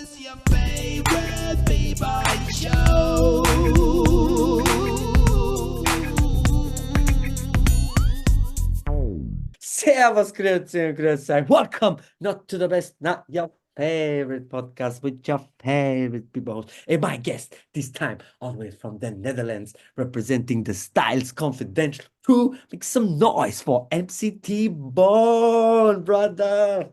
is your favorite Bboy show. Servus, grüezi und grüezi. Welcome, not to the best, not your favorite podcast with your favorite people host. And my guest, this time, all the way from the Netherlands, representing the Styles Confidential crew. Make some noise for MC Tbone, brother.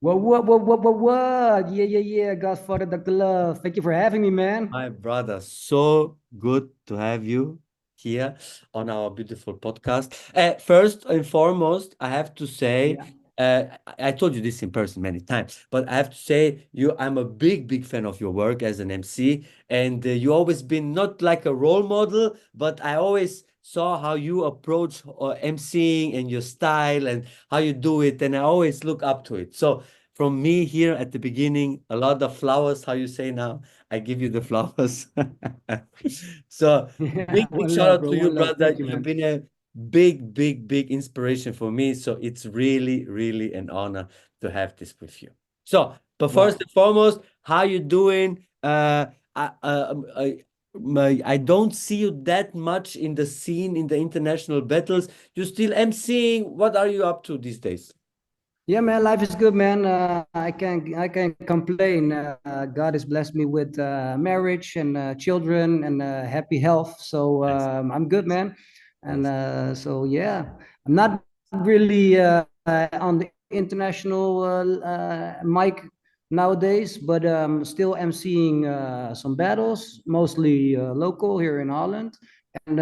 What? Yeah. Godfather Dr. Love. Thank you for having me, man. My brother, so good to have you here on our beautiful podcast. First and foremost, I have to say, Yeah. I told you this in person many times, but I have to say, I'm a big fan of your work as an MC, and you always been not like a role model, but I always saw how you approach MCing and your style and how you do it, and I always look up to it. So from me here at the beginning, a lot of flowers, how you say now. I give you the flowers. So Yeah. big One shout love, out bro. to you, One love. brother. Thank you, You have man. been a big inspiration for me. So it's really an honor to have this with you. So, but first Wow. and foremost, how you doing? I don't see you that much in the scene in the international battles. You still MCing. What are you up to these days? Yeah, man. Life is good, man. I can't complain. God has blessed me with marriage and children and happy health. So Nice. I'm good, man. And Nice. so yeah, I'm not really on the international mic nowadays, but still emceeing some battles, mostly local here in Holland, and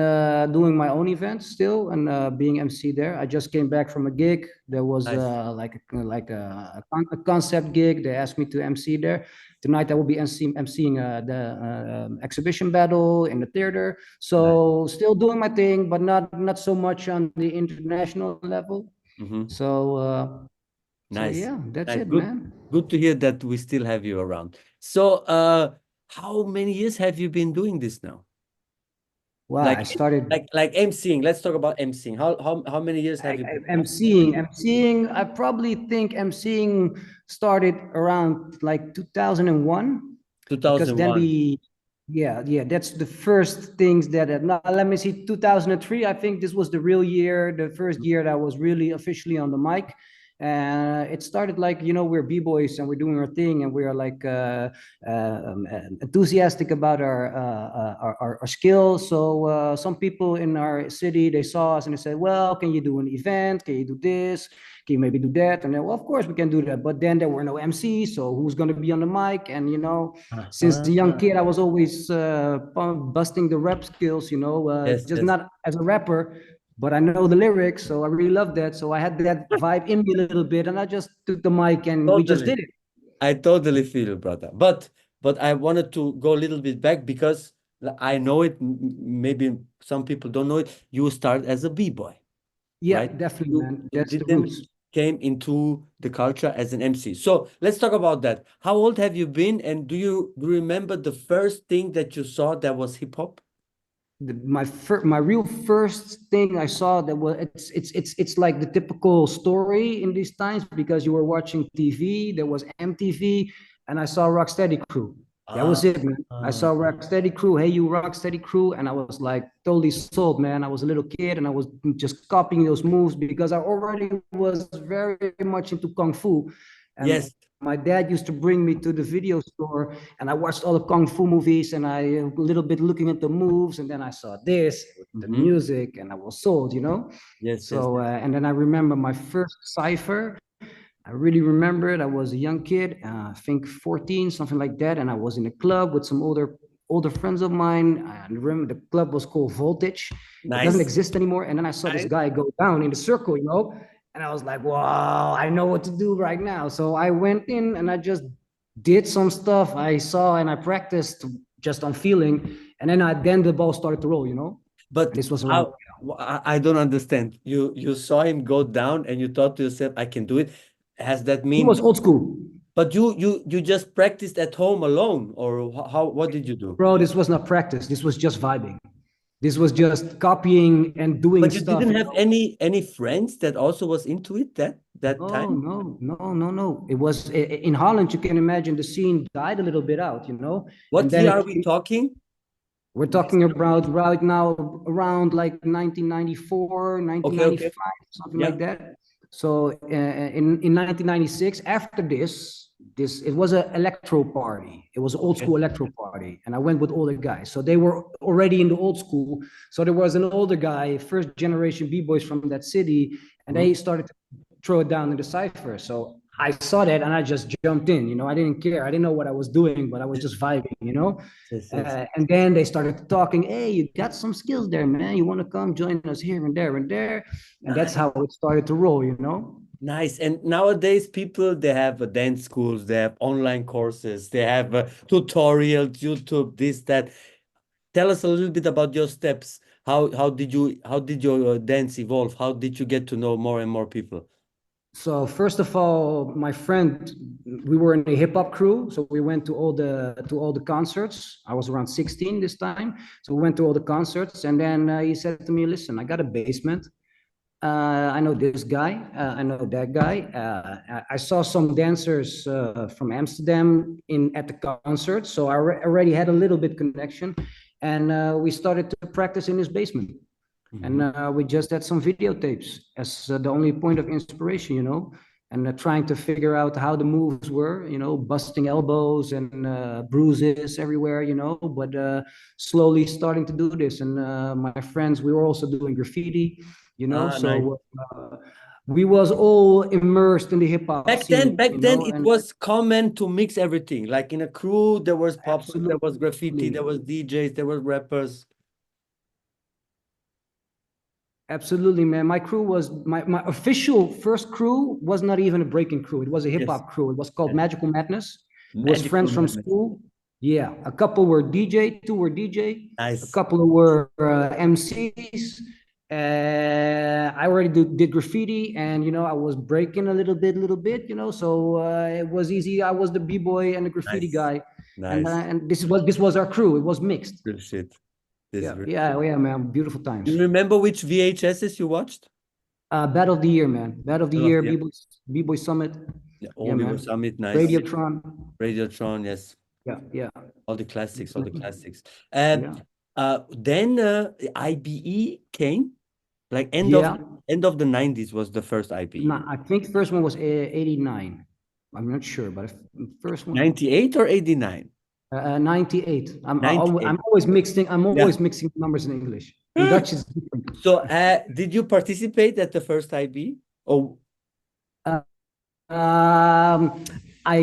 doing my own events still and being MC there. I just came back from a gig. There was Nice. a concept gig. They asked me to MC there. Tonight I will be MCing the exhibition battle in the theater. Nice. So still doing my thing, but not so much on the international level. Mm-hmm. So Nice. yeah, that's Nice. it, Good. man. Good to hear that we still have you around. So, how many years have you been doing this now? Wow, Like, I started like MCing. Let's talk about MCing. How many years have you been now? emceeing. I probably think emceeing started around like 2001, because then 2001. yeah, that's the first things that now let me see, 2003. I think this was the real year, the first year that I was really officially on the mic. It started like, we're b-boys and we're doing our thing and we're like enthusiastic about our skills. So some people in our city, they saw us and they said, well, can you do an event? Can you do this? Can you maybe do that? And then, well, of course we can do that. But then there were no MCs, so who's going to be on the mic? And since the young Uh-huh. kid, I was always busting the rap skills. Yes, Just yes, not as a rapper, but I know the lyrics, so I really love that. So I had that vibe in me a little bit, and I just took the mic and we just totally. did it. I totally feel you, brother. But I wanted to go a little bit back because I know it. Maybe some people don't know it. You start as a b-boy, Yeah, right? definitely, You man. you That's the didn't roots. came into the culture as an MC. So let's talk about that. How old have you been, and do you remember the first thing that you saw that was hip hop? My real first thing I saw, that was it's like the typical story in these times, because you were watching TV, there was MTV, and I saw Rocksteady Crew. That Ah, was it, man. I ah, saw Rocksteady Crew, Hey You Rocksteady Crew, and I was like totally sold, man. I was a little kid and I was just copying those moves because I already was very much into kung fu. And yes. my dad used to bring me to the video store, and I watched all the kung fu movies, and I a little bit looking at the moves, and then I saw this with the Mm-hmm. music, and I was sold. Yes. So and then I remember my first cipher. I really remember it. I was a young kid, I think 14, something like that, and I was in a club with some older friends of mine. And remember, the club was called Voltage. It doesn't Nice. exist anymore. And then I saw this Nice. guy go down in the circle, and I was like, wow, I know what to do right now. So I went in and I just did some stuff I saw, and I practiced just on feeling. And then the ball started to roll. And But this was around. how? I don't understand. You saw him go down, and you thought to yourself, "I can do it." Has that He mean? was old school. But you just practiced at home alone, or how? What did you do? Bro, this was not practice. This was just vibing. This was just copying and doing But you stuff. didn't have any friends that also was into it that No, time? no, no, no, no. It was in Holland. You can imagine the scene died a little bit out, and What then year it are we talking? we're This talking about right now around like 1994, okay, okay. 1995, something Yeah. like that. So in 1996, after this it was an electro party. It was an old Okay. school electro party, and I went with all the guys. So they were already in the old school. So there was an older guy, first generation b-boys from that city, and they Mhm. started to throw it down in the cipher. So I saw that and I just jumped in. I didn't care. I didn't know what I was doing, but I was just vibing. Yes, yes. And then they started talking. Hey, you got some skills there, man. You want to come join us here and there and there? And that's Nice. how it started to roll. Nice. And nowadays, people they have dance schools, they have online courses, they have tutorials, YouTube, this, that. Tell us a little bit about your steps. How did your dance evolve? How did you get to know more and more people? So first of all, my friend, we were in a hip hop crew, so we went to all the concerts. I was around 16 this time, so we went to all the concerts, and then he said to me, "Listen, I got a basement. I know this guy. I know that guy. I saw some dancers from Amsterdam in at the concert, so I already had a little bit connection, and we started to practice in his basement. And Mhm. we just had some videotapes as the only point of inspiration, and trying to figure out how the moves were, busting elbows and bruises everywhere, but slowly starting to do this. And my friends, we were also doing graffiti, Ah, nice. so we was all immersed in the hip hop Back then, scene, back then it and was common to mix everything. Like in a crew, there was poppers, there was graffiti, there absolutely. was DJs, there were rappers. Absolutely, man. My crew was my official first crew was not even a breaking crew. It was a hip Yes. hop crew. It was called Yes. Magical Madness. It was Magical friends from Madness. school. Yeah, a couple were DJ, two were DJ, a Nice. couple were MCs. I already did graffiti, and I was breaking a little bit. So it was easy. I was the b-boy and the graffiti Nice. guy, and Nice. and this was our crew. It was mixed. Real shit. This is Yeah, real shit. yeah, yeah, man. Beautiful You times. remember which VHSs you watched? Battle of the Year, man. Battle of the I love Year, the B-Boy Summit. yeah, Yeah, Oliver man. Summit, nice. Radiotron. Radiotron, yes. Yeah, yeah. All the classics, all the classics. Yeah. Then IBE came, like Yeah. end of the 90s was the first IBE. I think the first one was 89. I'm not sure, but first one 98 or 89? 98. I'm 98. always mixing. I'm Yeah. always mixing numbers in English. In Dutch, it's different. So, did you participate at the first IB? Oh, Uh, I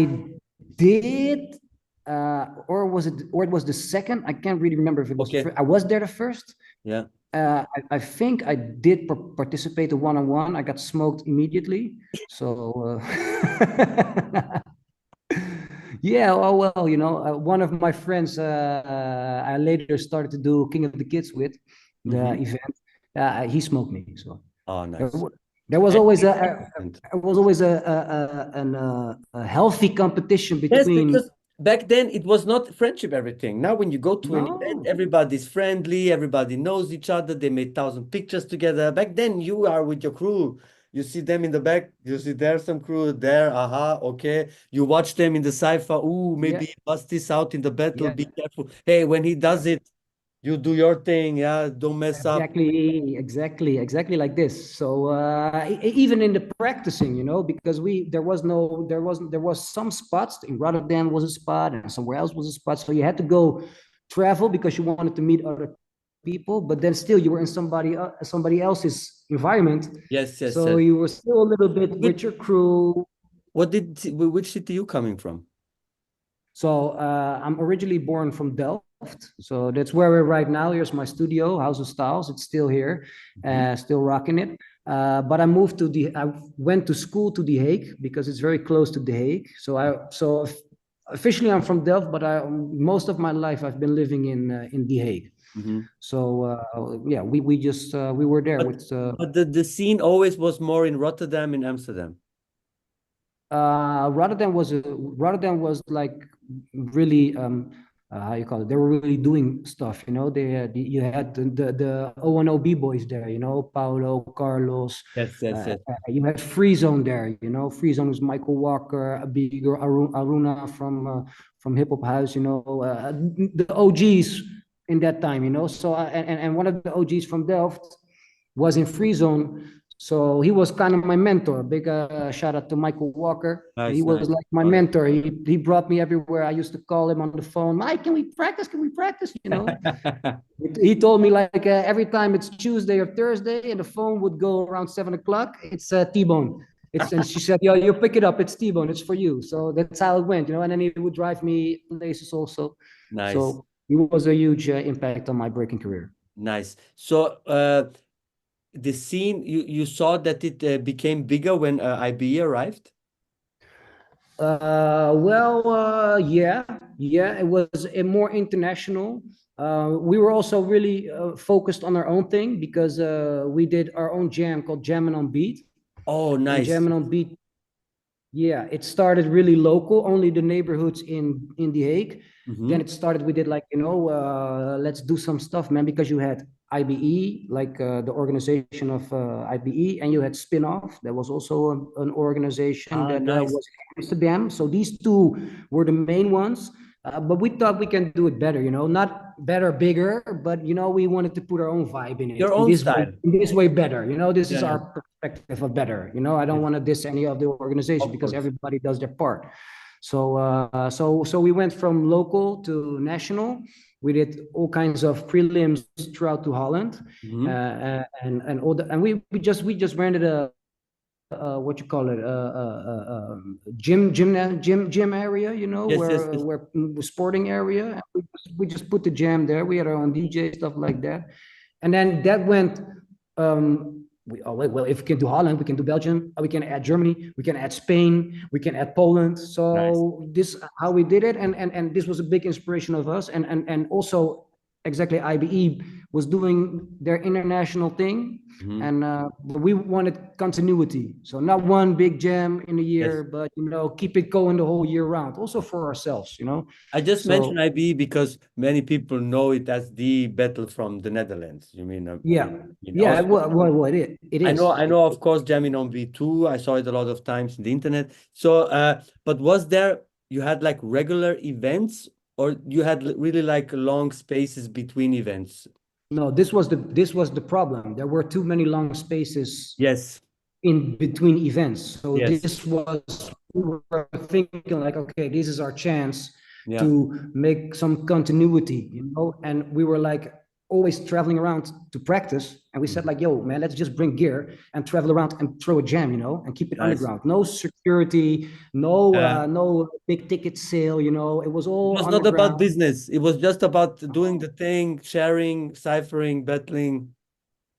did, or it was the second. I can't really remember if it was the okay. first. I was there the first. Yeah. I think I did participate in one-on-one. I got smoked immediately. So yeah, oh well, one of my friends I later started to do King of the Kids with the Hmm. event. He smoked me. So Oh, there, nice. there was And always and- a healthy competition yes, between. because back then it was not friendship everything. Now, when you go to an event, No, everybody's friendly, everybody knows each other. They made 1,000 pictures together. Back then, you are with your crew. You see them in the back. You see there's some crew there. Aha, okay. You watch them in the cypher. Ooh, yeah, maybe bust this out in the battle. yeah, Be careful. Hey, when he yeah. does it, you do your thing. Yeah, don't mess up. Exactly like this. So even in the practicing, because there was some spots in Rotterdam was a spot and somewhere else was a spot. So you had to go travel because you wanted to meet other people, but then still you were in somebody else's environment. Yes, yes, So yes. you were still a little bit Did with your crew. which city you coming from? So I'm originally born from Delft. So that's where we're right now. Here's my studio, House of Styles. It's still here, Mhm. still rocking it. But I went to school to The Hague because it's very close to The Hague. So officially I'm from Delft, but most of my life I've been living in The Hague. Mhm. So yeah, we were there But with the scene always was more in Rotterdam and Amsterdam. Rotterdam was like really how you call it, they were really doing stuff, you know. You had the O&O B-boys there, you know, Paulo, Carlos. Yes, yes, yes. You had Free Zone there, you know. Free Zone was Michael Walker, Abigail Aruna from Hip Hop House, you know, the OGs in that time, you know. So and one of the OGs from Delft was in Free Zone. So he was kind of my mentor. Big shout out to Michael Walker. He Nice, was nice. like my Brother. mentor. He brought me everywhere. I used to call him on the phone. Mike, can we practice? Can we practice? You know, he told me like every time it's Tuesday or Thursday, and the phone would go around 7 o'clock. It's T-Bone. It's and she said, "Yo, you pick it up. It's T-Bone. It's for you." So that's how it went, you know. And then he would drive me places also. Nice, So he was a huge impact on my breaking career. nice. So, the scene you saw that it became bigger when IBE arrived? Yeah, yeah, it was a more international. We were also really focused on our own thing because we did our own jam called Jammin' on Beat. Oh, And nice. Jammin' on Beat, yeah, it started really local, only the neighborhoods in The Hague. Then Mm-hmm. it started. We did like, you know, let's do some stuff, man, because you had IBE, like the organization of IBE, and you had Spin-off. That was also an organization Ah, that nice. was in Amsterdam. So these two were the main ones. But we thought we can do it better, you know, not better, bigger, but you know, we wanted to put our own vibe in it Your own style. in this way better. You know, this Yeah, is yeah. our perspective of better. You know, I don't Yes, want to diss any of the organization of because course. everybody does their part. So we went from local to national. We did all kinds of prelims throughout to Holland, Mm-hmm. and all the and we just rented a what you call it gym area, you know, Yes, yes, yes. where sporting area. And we just put the jam there. We had our own DJ stuff like that, and then that went. Oh, well, if we can do Holland, we can do Belgium, we can add Germany, we can add Spain, we can add Poland. Nice. So this how we did it, and this was a big inspiration of us, and also exactly IBE was doing their international thing, Mm-hmm. and we wanted continuity. So not one big jam in a Yes. year, but you know, keep it going the whole year round, also for ourselves, you know. I just mentioned So IB because many people know it as the battle from the Netherlands. You mean, yeah, yeah, also, it is. I know, of course, jamming on B2. I saw it a lot of times in the internet. So, but was there, you had like regular events or you had really like long spaces between events? No, this was the problem. There were too many long spaces Yes, in between events. So yes, this was we were thinking like, okay, this is our chance yeah, to make some continuity, you know. And we were like always traveling around to practice. And we said mhm. like, yo, man, let's just bring gear and travel around and throw a jam, you know, and keep it Nice. underground. No security, no big ticket sale, you know. It was It all was not about underground. business. It was just about doing the thing, sharing, ciphering, battling.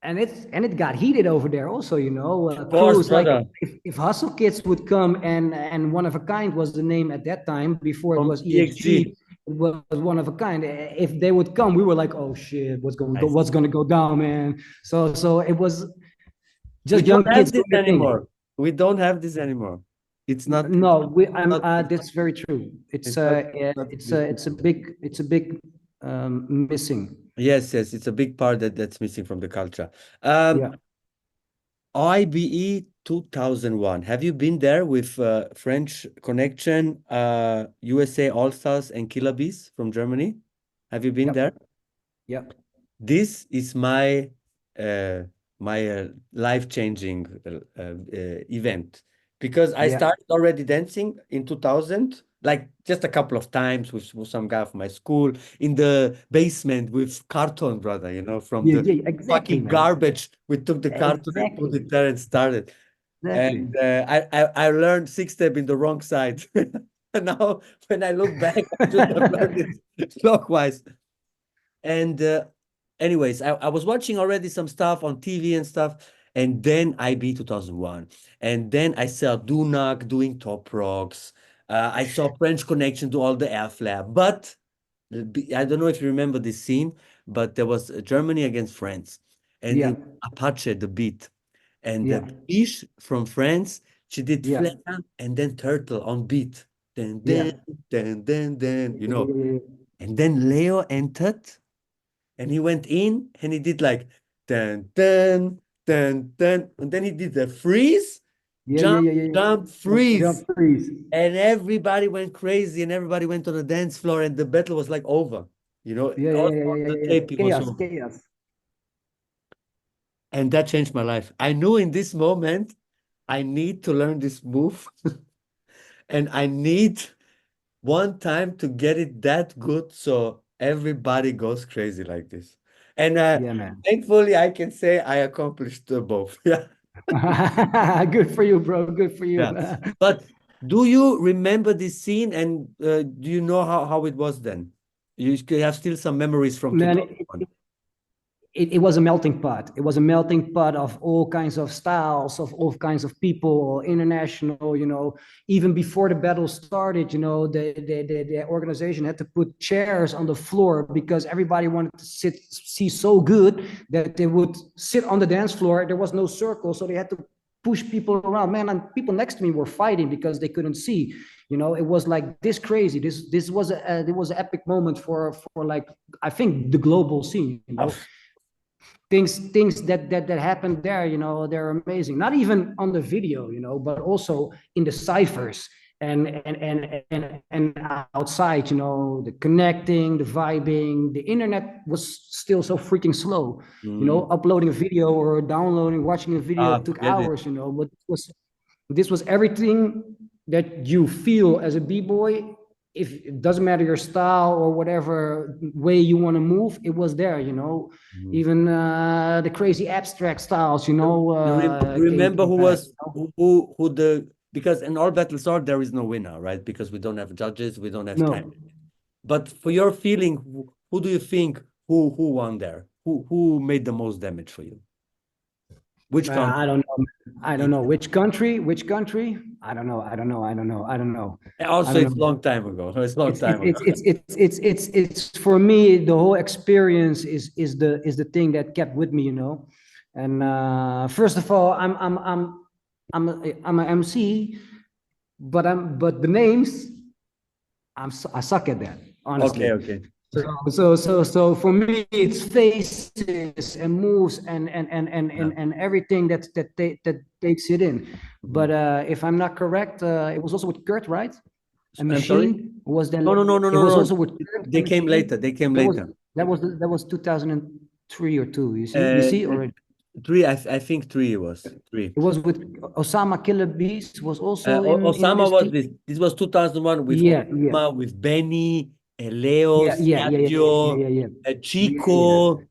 And it got heated over there also, you know. Of course, Crews like brother, if Hustle Kids would come, and One of a Kind was the name at that time before it from was EXG. EXG. It was One of a Kind. If they would come, we were like, oh shit, Nice. what's going to go down, man. So it was We just don't young have kids this doing their thing. anymore. We don't have this anymore. It's No, I'm not, that's very true. it's not existing. It's a big missing. Yes, yes, it's a big part that's missing from the culture. Yeah, IBE 2001. Have you been there with French Connection, USA All Stars, and Killer Bees from Germany? Have you been yep, there? yep, This is my uh, life-changing event because I yeah, started already dancing in 2000, like just a couple of times with some guy from my school in the basement with carton, brother, from yeah, the yeah, exactly, fucking man. garbage. We took the carton and put Exactly. it there and started. Exactly. And I learned six step in the wrong side. And now when I look back, I should have learned it clockwise. And anyways, I was watching already some stuff on TV and stuff, and then IB 2001. And then I saw Dunak doing Top Rocks. I saw French Connection do all the F Lab. But I don't know if you remember this scene, but there was Germany against France, and Yeah, it Apache, the beat. And yeah, the Biche from France, she did yeah, Flame and then Turtle on beat. Then, yeah. then, then, then, Yeah, yeah, yeah. And then Leo entered and he went in and he did like dun dun dun dun. And then he did the freeze, Yeah, yeah, jump, yeah, yeah, yeah. jump, Jump, jump, freeze. freeze. And everybody went crazy and everybody went on the dance floor and the battle was like over. You know, Yeah, yeah, all yeah, on yeah, the yeah, yeah. tape it was Chaos, over. chaos. And that changed my life. I knew in this moment I need to learn this move and I need one time to get it that good so everybody goes crazy like this. And Yeah, man. thankfully, I can say I accomplished both. Yeah. Good for you, bro. Good for you. Yeah. But do you remember this scene and do you know how it was then? You have still some memories from Man, 2001. it was a melting pot. It was a melting pot of all kinds of styles, of all kinds of people, international, even before the battle started, the organization had to put chairs on the floor because everybody wanted to see so good that they would sit on the dance floor. There was no circle, so they had to push people around. Man, and people next to me were fighting because they couldn't see. It was like this crazy. This was it was an epic moment for like I think the global scene. Things that happened there, they're amazing. Not even on the video, but also in the ciphers and outside, the connecting, the vibing. The internet was still so freaking slow. Mm. Uploading a video or downloading, watching a video took Forget it. hours, but this was everything that you feel as a b-boy. If it doesn't matter your style or whatever way you want to move, it was there. Mm. Even the crazy abstract styles, You remember came who back. was who the because in all battles are there is no winner, right? Because we don't have judges, we don't have time. No, But for your feeling, who do you think who won there? Who made the most damage for you? Which country? I don't know. I don't know which country. Which country? I don't know. I don't know. I don't know. I don't know. I Also, don't it's know. long time ago. It's long it's it's time it's ago. it's it's it's it's it's for me, the whole experience is the thing that kept with me, and first of all, I'm an MC, but the names, I suck at that, Okay, honestly. okay. So for me, it's faces and moves Yeah. and everything that takes it in. Mhm. But if I'm not correct, it was also with Kurt, right? A I'm sorry? machine was then. No, no, no, no, It no, was no. also with Kurt, a They came later. machine. They came That was later. that was 2003 or two. You Uh, see, or three. I think three was three. it was with Osama Killer Beast was also in Osama this was team. this. This was 2001 with Yeah, yeah, Osama, with Benny, Leo, yeah, yeah, yeah, yeah, Sergio, yeah, yeah, yeah, yeah, Chico,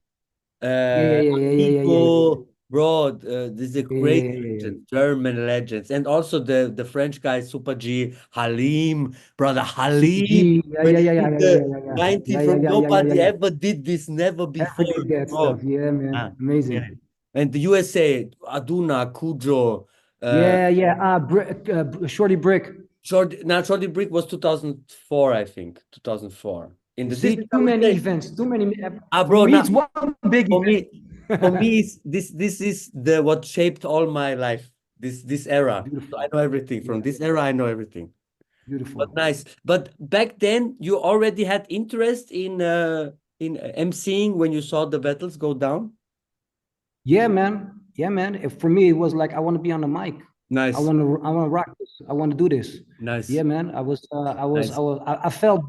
yeah, yeah, yeah, yeah, yeah, yeah, yeah, Nico, bro. This is a yeah, great yeah, yeah, yeah. legend, German legends, and also the French guy Super G, Halim, brother Super Halim. G, yeah, When yeah, he yeah, yeah, did yeah, yeah, the yeah, yeah, 90 yeah, yeah, from yeah, yeah, yeah, nobody yeah. ever did this, never Ever before, did that bro. stuff? Yeah, man, Get amazing. it. And the USA, Aduna, Kudro, uh, Yeah, yeah. Shorty Brick. Shorty Brick was 2004, I think, 2004. In You the this is see, I too would many say, events, too many. For bro, me, now it's one big for me, for event. me, this is the what shaped all my life. This era. So I Beautiful. know everything. From Yeah, this era, I know everything. But beautiful. nice. But back then, you already had interest in emceeing when you saw the battles go down. Yeah, man. Yeah, man. For me, it was like I want to be on the mic. Nice, I want to rock this. I want to do this. nice, Yeah, man. nice, I felt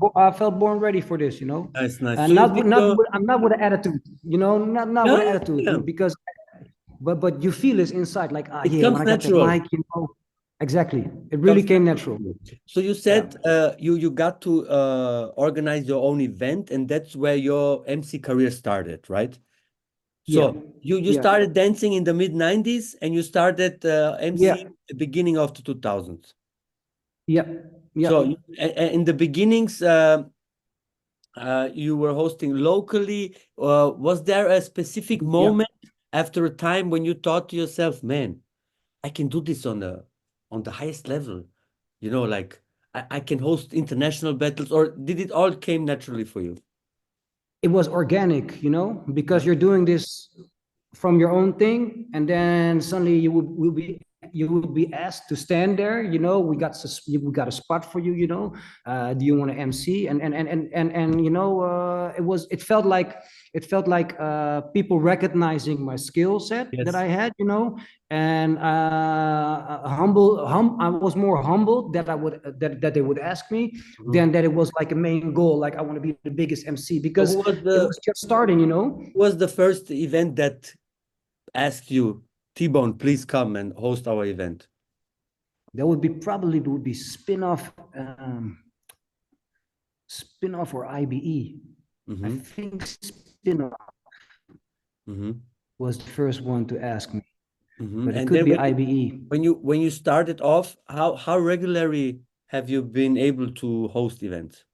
born ready for this, nice, nice. So and you did your I'm not with an attitude, not yeah, with an yeah. attitude, because but you feel this inside, like, It yeah, when comes I got that natural. mic, exactly, it really Comes came natural natural. to you. So you Yeah, said you got to organize your own event, and that's where your MC career started, right? yeah, So you yeah, started dancing in the mid 90s and you started yeah, MC the beginning of the 2000s. yeah, yeah, So in the beginnings, you were hosting locally. Was there a specific yeah. moment after a time when you thought to yourself, man, I can do this on the highest level? Like I can host international battles, or did it all came naturally for you? It was organic, because Yeah. you're doing this from your own thing, and then suddenly you will be you would be asked to stand there. We got a spot for you. Do you want to MC? And it felt like people recognizing my skill set that Yes. I had. And I was more humbled that they would ask me Mhm. than that it was like a main goal, like I want to be the biggest MC, So because it was just starting. who was the first event that asked you, T-Bone, please come and host our event? That would be spin-off or IBE. I Hmm. think spin-off Hmm. was the first one to ask me, Hmm. but it And could then be IBE. when you started off, how regularly have you been able to host events?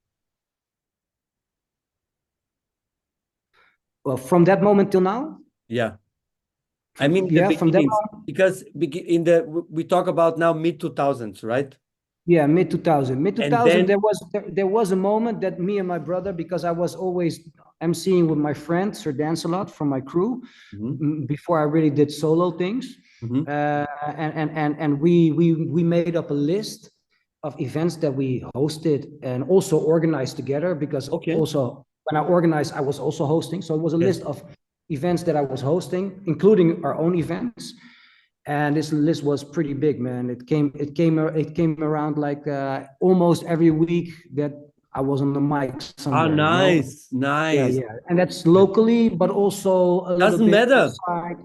Well, from that moment till now, Yeah. I from mean the yeah, from that beginnings, moment, because in the we talk about now mid 2000s, right? yeah, mid 2000, mid And 2000. then There was a moment that me and my brother, because I was always emceeing with my friend Sir Dance-a-Lot from my crew, Mhm. before I really did solo things. Mhm. And we made up a list of events that we hosted and also organized together, because Okay. also when I organized, I was also hosting. So it was a Yes. list of events that I was hosting, including our own events. And this list was pretty big, man. It came around like almost every week that I was on the mic Ah, somewhere. nice, Yeah, nice. yeah. And that's locally, but also a little Doesn't bit matter outside,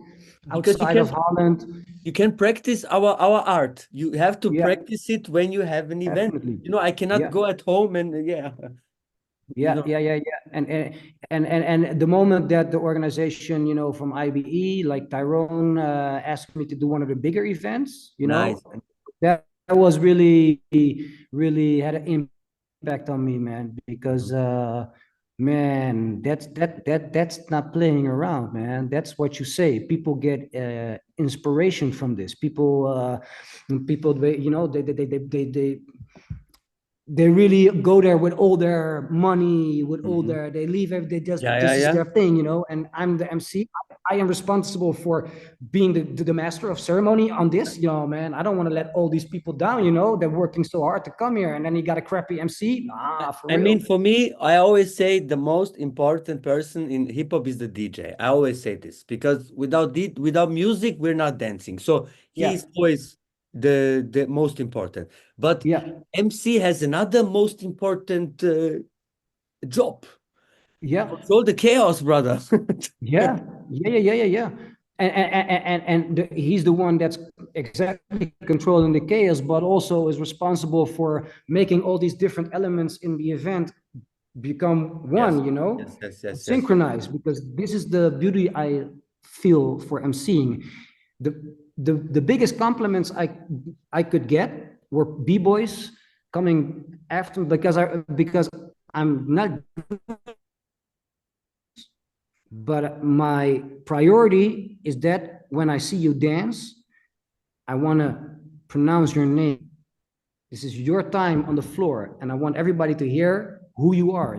because outside of Holland. you can practice our art. You have to Yeah, practice it when you have an event. definitely. I cannot Yeah, go at home and yeah, you yeah, know, yeah, yeah, yeah. And the moment that the organization, from IBE, like Tyrone, asked me to do one of the bigger events, nice. that was really, really had an impact on me, man. Because man, that's not playing around, man. That's what you say. People get inspiration from this. People, they really go there with all their money, with all Mhm. their, they leave they just, Yeah, yeah, this is yeah. their thing. And I'm the MC. I am responsible for being the master of ceremony on this, man. I don't want to let all these people down. They're working so hard to come here, and then you got a crappy MC. Nah, for I mean, real. for me, I always say the most important person in hip hop is the DJ. I always say this because without music, we're not dancing. So Yeah, he's always the most important. But yeah, MC has another most important job. yeah. Control the chaos, brother. Yeah, yeah, yeah, yeah, yeah, yeah. And he's the one that's exactly controlling the chaos, but also is responsible for making all these different elements in the event become Yes, one, yes, yes, and yes, yes. synchronize. Because this is the beauty I feel for emceeing. The biggest compliments I could get were b-boys coming after, because I'm not, but my priority is that when I see you dance, I want to pronounce your name. This is your time on the floor, and I want everybody to hear who you are.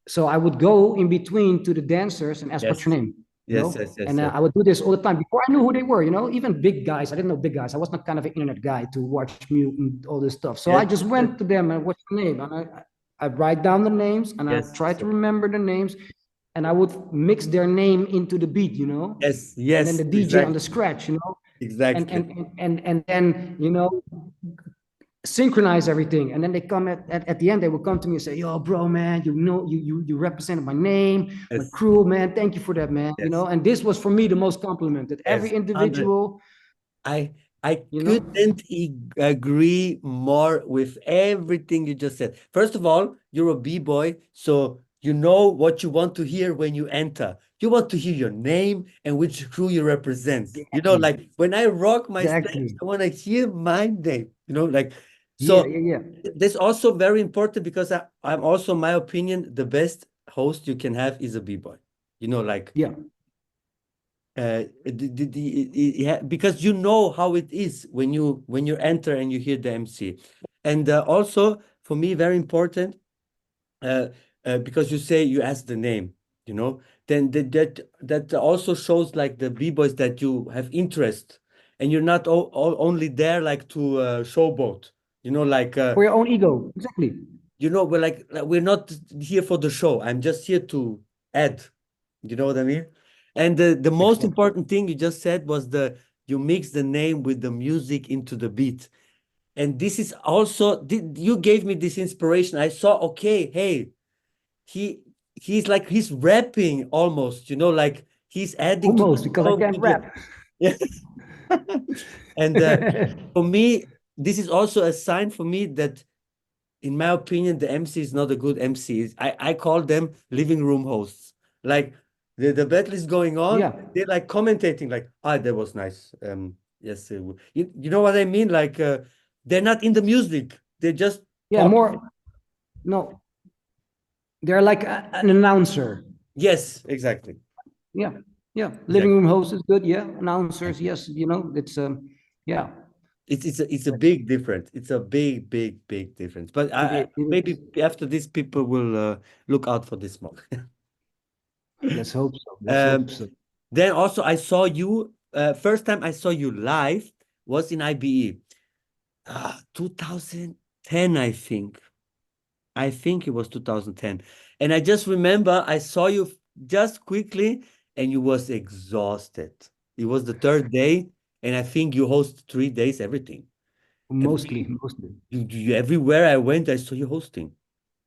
So I would go in between to the dancers and ask, what's your Yes, name? yes, yes, yes, And yes. I would do this all the time before I knew who they were. Even big guys. I didn't know big guys. I was not kind of an internet guy to watch mute and all this stuff. So Yes, I just yes, went to them and, what's your name? And I write down the names, and I yes, try yes, to remember the names, and I would mix their name into the beat. yes, And then yes, the DJ on the exactly, scratch. And exactly. and and then synchronize everything. And then they come at the end, they will come to me and say, yo, bro, man, you represented my name, my Yes, crew, man. Thank you for that, man. yes, And this was for me the most compliment, that every yes. 100. individual, I you know, couldn't agree more with everything you just said. First of all, you're a b-boy, so you know what you want to hear when you enter. You want to hear your name and which crew you represent. exactly, Like when I rock my stage, exactly. I want to hear my name. Like Yeah, so. yeah, yeah, That's also very important because I'm also, my opinion, the best host you can have is a b-boy. Like yeah, yeah, because you know how it is when you enter and you hear the MC. And also for me very important, uh, because you say you ask the name, you know then that also shows like the b-boys that you have interest and you're not only there like to showboat. Like For your own ego. Exactly. we're like we're not here for the show. I'm just here to add. You know what I mean? And the most Exactly. important thing you just said was you mix the name with the music into the beat. And this is also you gave me this inspiration. I saw, okay, hey, he he's rapping almost, like he's adding to the Almost, because I song can't to the rap. yeah. And for me, this is also a sign for me that, in my opinion, the MC is not a good MC. I call them living room hosts. Like the battle is going on, Yeah. they're like commentating, like, ah, that was nice. Yes, you know what I mean? Like they're not in the music. They're just Yeah, talking. more, no, they're like an announcer. Yes, exactly. Yeah, yeah. Living Exactly. room host is good. Yeah, Yeah. announcers. Yes, it's yeah. It's a big difference. It's a big, big, big difference. But It maybe is. after this, people will look out for this one. Let's hope so. Let's hope Um, so. then also I saw you. First time I saw you live was in IBE, 2010, I think. I think it was 2010, and I just remember I saw you just quickly, and you was exhausted. It was the third day, and I think you host 3 days, everything. Mostly, mostly. Everywhere I went, I saw you hosting.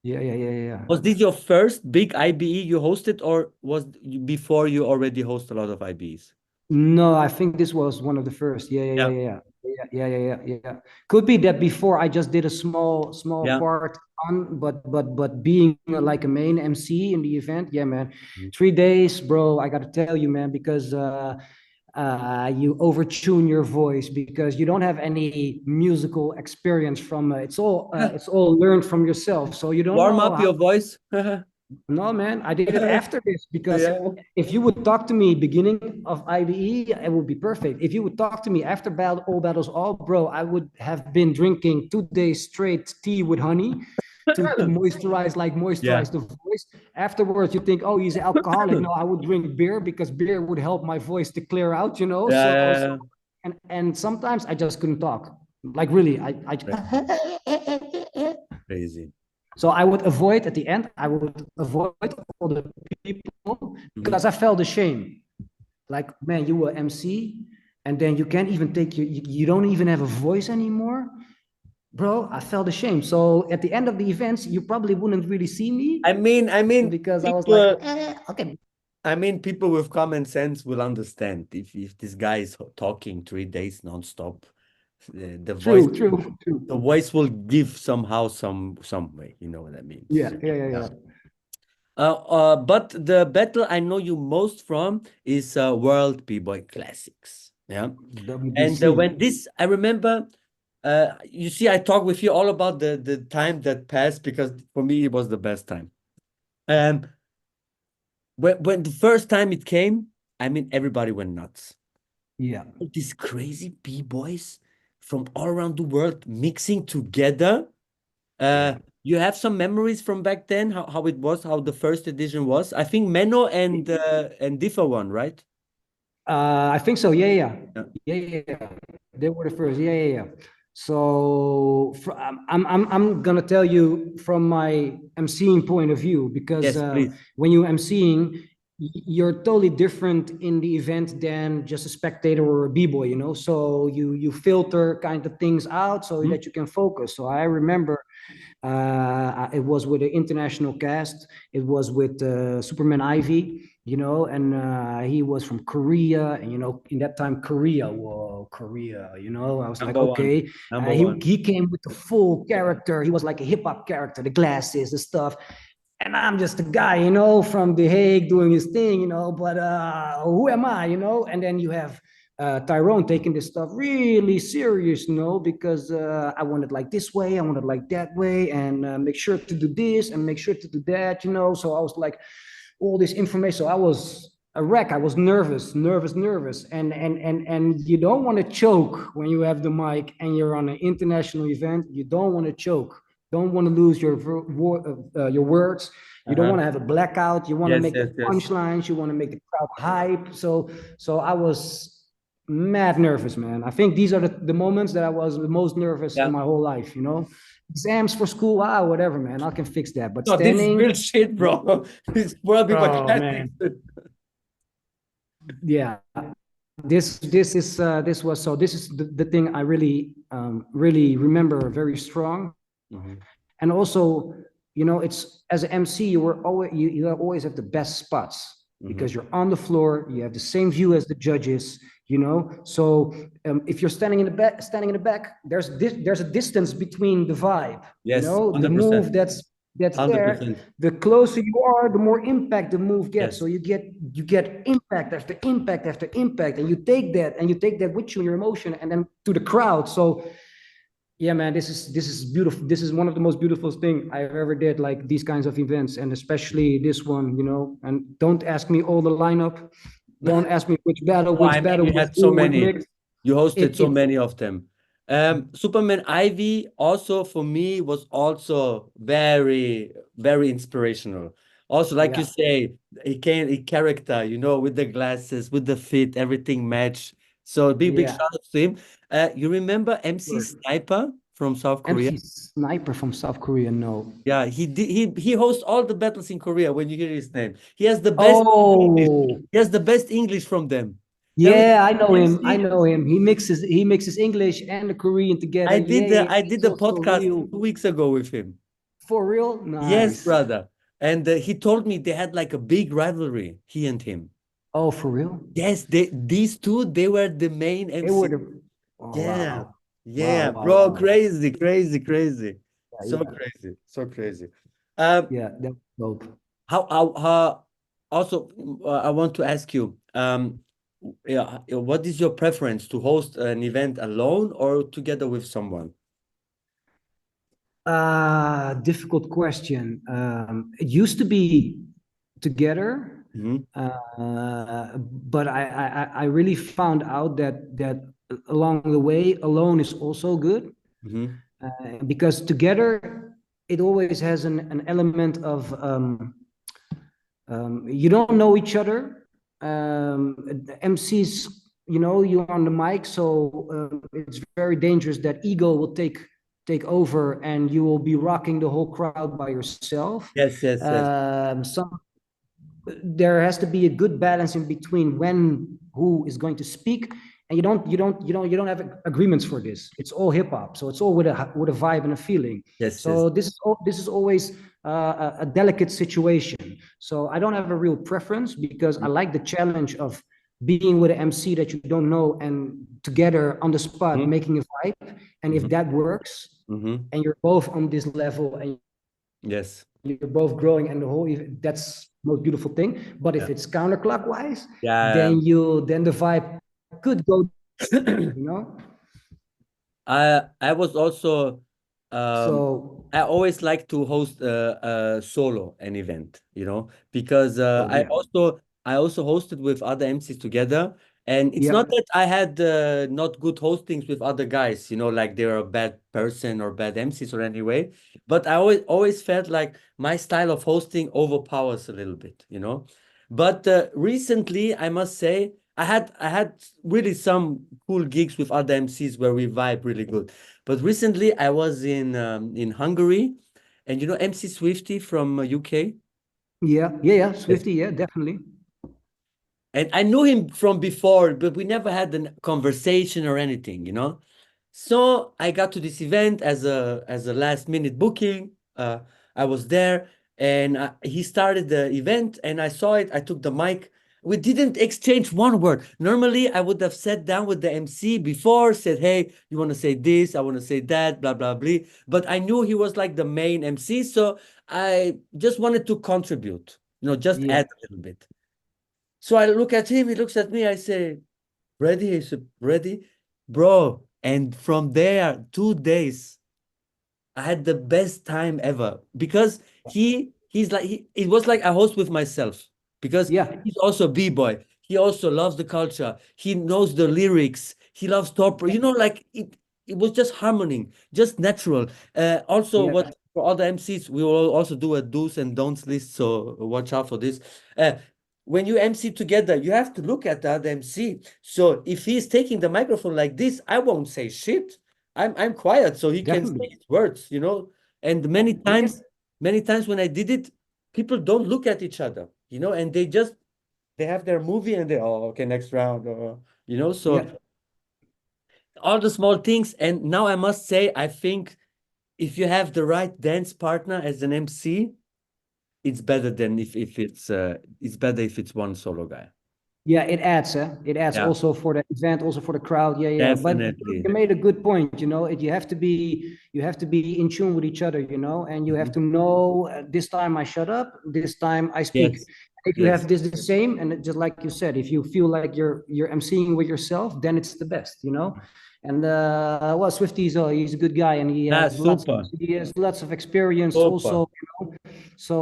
Yeah, yeah, yeah, yeah. Was this your first big IBE you hosted, or before you already host a lot of IBEs? No, I think this was one of the first. Yeah, yeah, Yeah, yeah, yeah, yeah, yeah, yeah, yeah, yeah. Could be that before I just did a small yeah. part on, but being like a main MC in the event, yeah, man. Mhm. 3 days, bro. I gotta tell you, man, because you overtune your voice because you don't have any musical experience from it's all learned from yourself, so you don't Warm know up how. your voice. No, man, I did it after this because Yeah. if you would talk to me beginning of IBE, it would be perfect. If you would talk to me after all battles all, bro, I would have been drinking 2 days straight tea with honey to Yeah. moisturize the voice. Afterwards, you think, oh, he's an alcoholic. No, I would drink beer because beer would help my voice to clear out, Yeah, So yeah, and sometimes I just couldn't talk. Like really, I yeah. Crazy. so I would avoid at the end, I would avoid all the people Mhm. because I felt ashamed. Like, man, you were MC and then you can't even you don't even have a voice anymore. Bro, I felt ashamed. So at the end of the events, you probably wouldn't really see me I mean, because I was like, people. okay, People with common sense will understand if this guy is talking 3 days nonstop. The voice, true, true, the true. voice will give somehow some way. You know what I mean? Yeah, yeah, yeah, Yeah. yeah. But the battle I know you most from is World B-Boy Classics. Yeah. And WBC. when this, I remember, you see, I talk with you all about the time that passed because for me it was the best time. Um, when the first time it came, I mean, everybody went nuts. Yeah, All these crazy B-boys from all around the world mixing together. yeah. You have some memories from back then, how it was, how the first edition was. I think Menno and Diffa one, right? I think so. Yeah, yeah, Yeah. yeah, yeah, yeah. They were the first. Yeah, yeah, yeah. So I'm gonna tell you from my emceeing point of view because Yes, please. when you emceeing, you're totally different in the event than just a spectator or a b-boy. So you filter kind of things out so Mhm. that you can focus. So I remember it was with an international cast. It was with Superman Ivy, and he was from Korea. And, in that time, Korea, whoa, Korea, I was like, Number one. okay. Number He, one. he came with the full character. He was like a hip hop character, the glasses, the stuff. And I'm just a guy, from The Hague doing his thing, but who am I, And then you have Tyrone taking this stuff really serious, because I want it like this way, I want it like that way, and make sure to do this and make sure to do that, So I was like, all this information. So I was a wreck. I was nervous, and you don't want to choke when you have the mic and you're on an international event. You don't want to choke. Don't want to lose your words. You don't Uh-huh. want to have a blackout. You want to Yes, make yes, the yes. punchlines. You want to make the crowd hype. So I was mad nervous, man. I think these are the moments that I was the most nervous in Yeah. my whole life, you know. Exams for school, whatever, man. I can fix that. But No, this is standing, real shit, bro. This probably my oh classics. man, yeah. This was so this is the thing I really remember very strong. Mhm. And also, you know, it's as an MC, you always have the best spots Mhm. because you're on the floor, you have the same view as the judges, you know. So if you're standing in the back, there's a distance between the vibe, you Yes, know, the 100%. move that's there. 100%. The closer you are, the more impact the move gets. So Yes. you get impact after impact after impact, and you take that with you in your emotion, and then to the crowd. So yeah, man, this is beautiful. This is one of the most beautiful thing I've ever did, like these kinds of events, and especially this one, you know. And don't ask me all the lineup. Don't ask me Oh, I which mean, battle you was had so who, what many. mix. You hosted so It many of them. Superman Ivy also for me was also very, very inspirational. Also, like you Yeah, say, he character, with the glasses, with the fit, everything matched. So big yeah. shout out to him. You remember MC Sure. Sniper from South Korea? MC Sniper from South Korea, no. Yeah, he hosts all the battles in Korea when you hear his name. He has the best English. Oh, He has the best English from them. Every yeah, I know him. I MC, know him. He mixes English and the Korean together. I did Yeah, the yeah. I did He's the also podcast real 2 weeks ago with him. for real. Yes, Nice. brother. And he told me they had like a big rivalry, he and him. Oh, for real? Yes, these two, they were the main They MC. were the. Oh Yeah. wow, Yeah, wow, wow, bro, wow. crazy, crazy, crazy. Yeah, So yeah, crazy, so crazy. Um, yeah. That's dope. how also I want to ask you, yeah, what is your preference to host an event alone or together with someone? Difficult question. It used to be together, Hmm. but I really found out that along the way, alone is also good, Hmm. because together it always has an element of you don't know each other. MCs, you know, you're on the mic, so it's very dangerous that ego will take over, and you will be rocking the whole crowd by yourself. Yes, yes, yes. Some there has to be a good balance in between when who is going to speak, and you don't have agreements for this. It's all hip hop, so it's all with a vibe and a feeling. Yes, yes. So this is always a delicate situation. So I don't have a real preference because I like the challenge of being with an MC that you don't know and together on the spot Hmm. making a vibe. And if Hmm. that works, Hmm. and you're both on this level and Yes. you're both growing and the whole that's the most beautiful thing. But if Yeah. it's counterclockwise, Yeah. then the vibe could go down, you know. I was also um So I always like to host a solo an event, because oh yeah, I also hosted with other MCs together, and it's yeah, not that I had not good hostings with other guys, like they were a bad person or bad MCs or anyway, but I always felt like my style of hosting overpowers a little bit. But recently, I must say, I had really some cool gigs with other MCs where we vibe really good. But recently, I was in Hungary, and MC Swifty from UK. yeah, yeah, yeah. Yes. Swifty, yeah, definitely. And I knew him from before, but we never had a conversation or anything. So I got to this event as a last minute booking. I was there, and he started the event, and I saw it. I took the mic. We didn't exchange one word. Normally, I would have sat down with the MC before, said, "Hey, you want to say this? I want to say that, blah blah blah." But I knew he was like the main MC, so I just wanted to contribute. Just Yeah, add a little bit. So I look at him. He looks at me. I say, "Ready?" He said, "Ready, bro." And from there, 2 days. I had the best time ever because it was like a host with myself because yeah, he's also a b-boy. He also loves the culture. He knows the lyrics. He loves top. Like it was just harmony, just natural. Also, yeah, what for other MCs, we will also do a do's and don'ts list. So watch out for this. Uh, when you MC together, you have to look at the other MC. So if he's taking the microphone like this, I won't say shit. I'm quiet so he can say Definitely. his words, you know. And Yeah. many times when I did it, people don't look at each other, you know, and they have their movie and they, oh, okay, next round, you know. So Yeah. all the small things. And now I must say, I think if you have the right dance partner as an MC, it's better than if it's better if it's one solo guy. Yeah, it adds, it adds Yeah, also for the event, also for the crowd. Yeah, yeah. But definitely. you made a good point. You know, you have to be in tune with each other. You know, and you have Mhm. to know this time I shut up, this time I speak. Yes, If you yes, have this the same, and just like you said, if you feel like you're emceeing with yourself, then it's the best. You know, and well, Swifty he's a good guy, and ah, super, he has lots of experience super, also. You know, so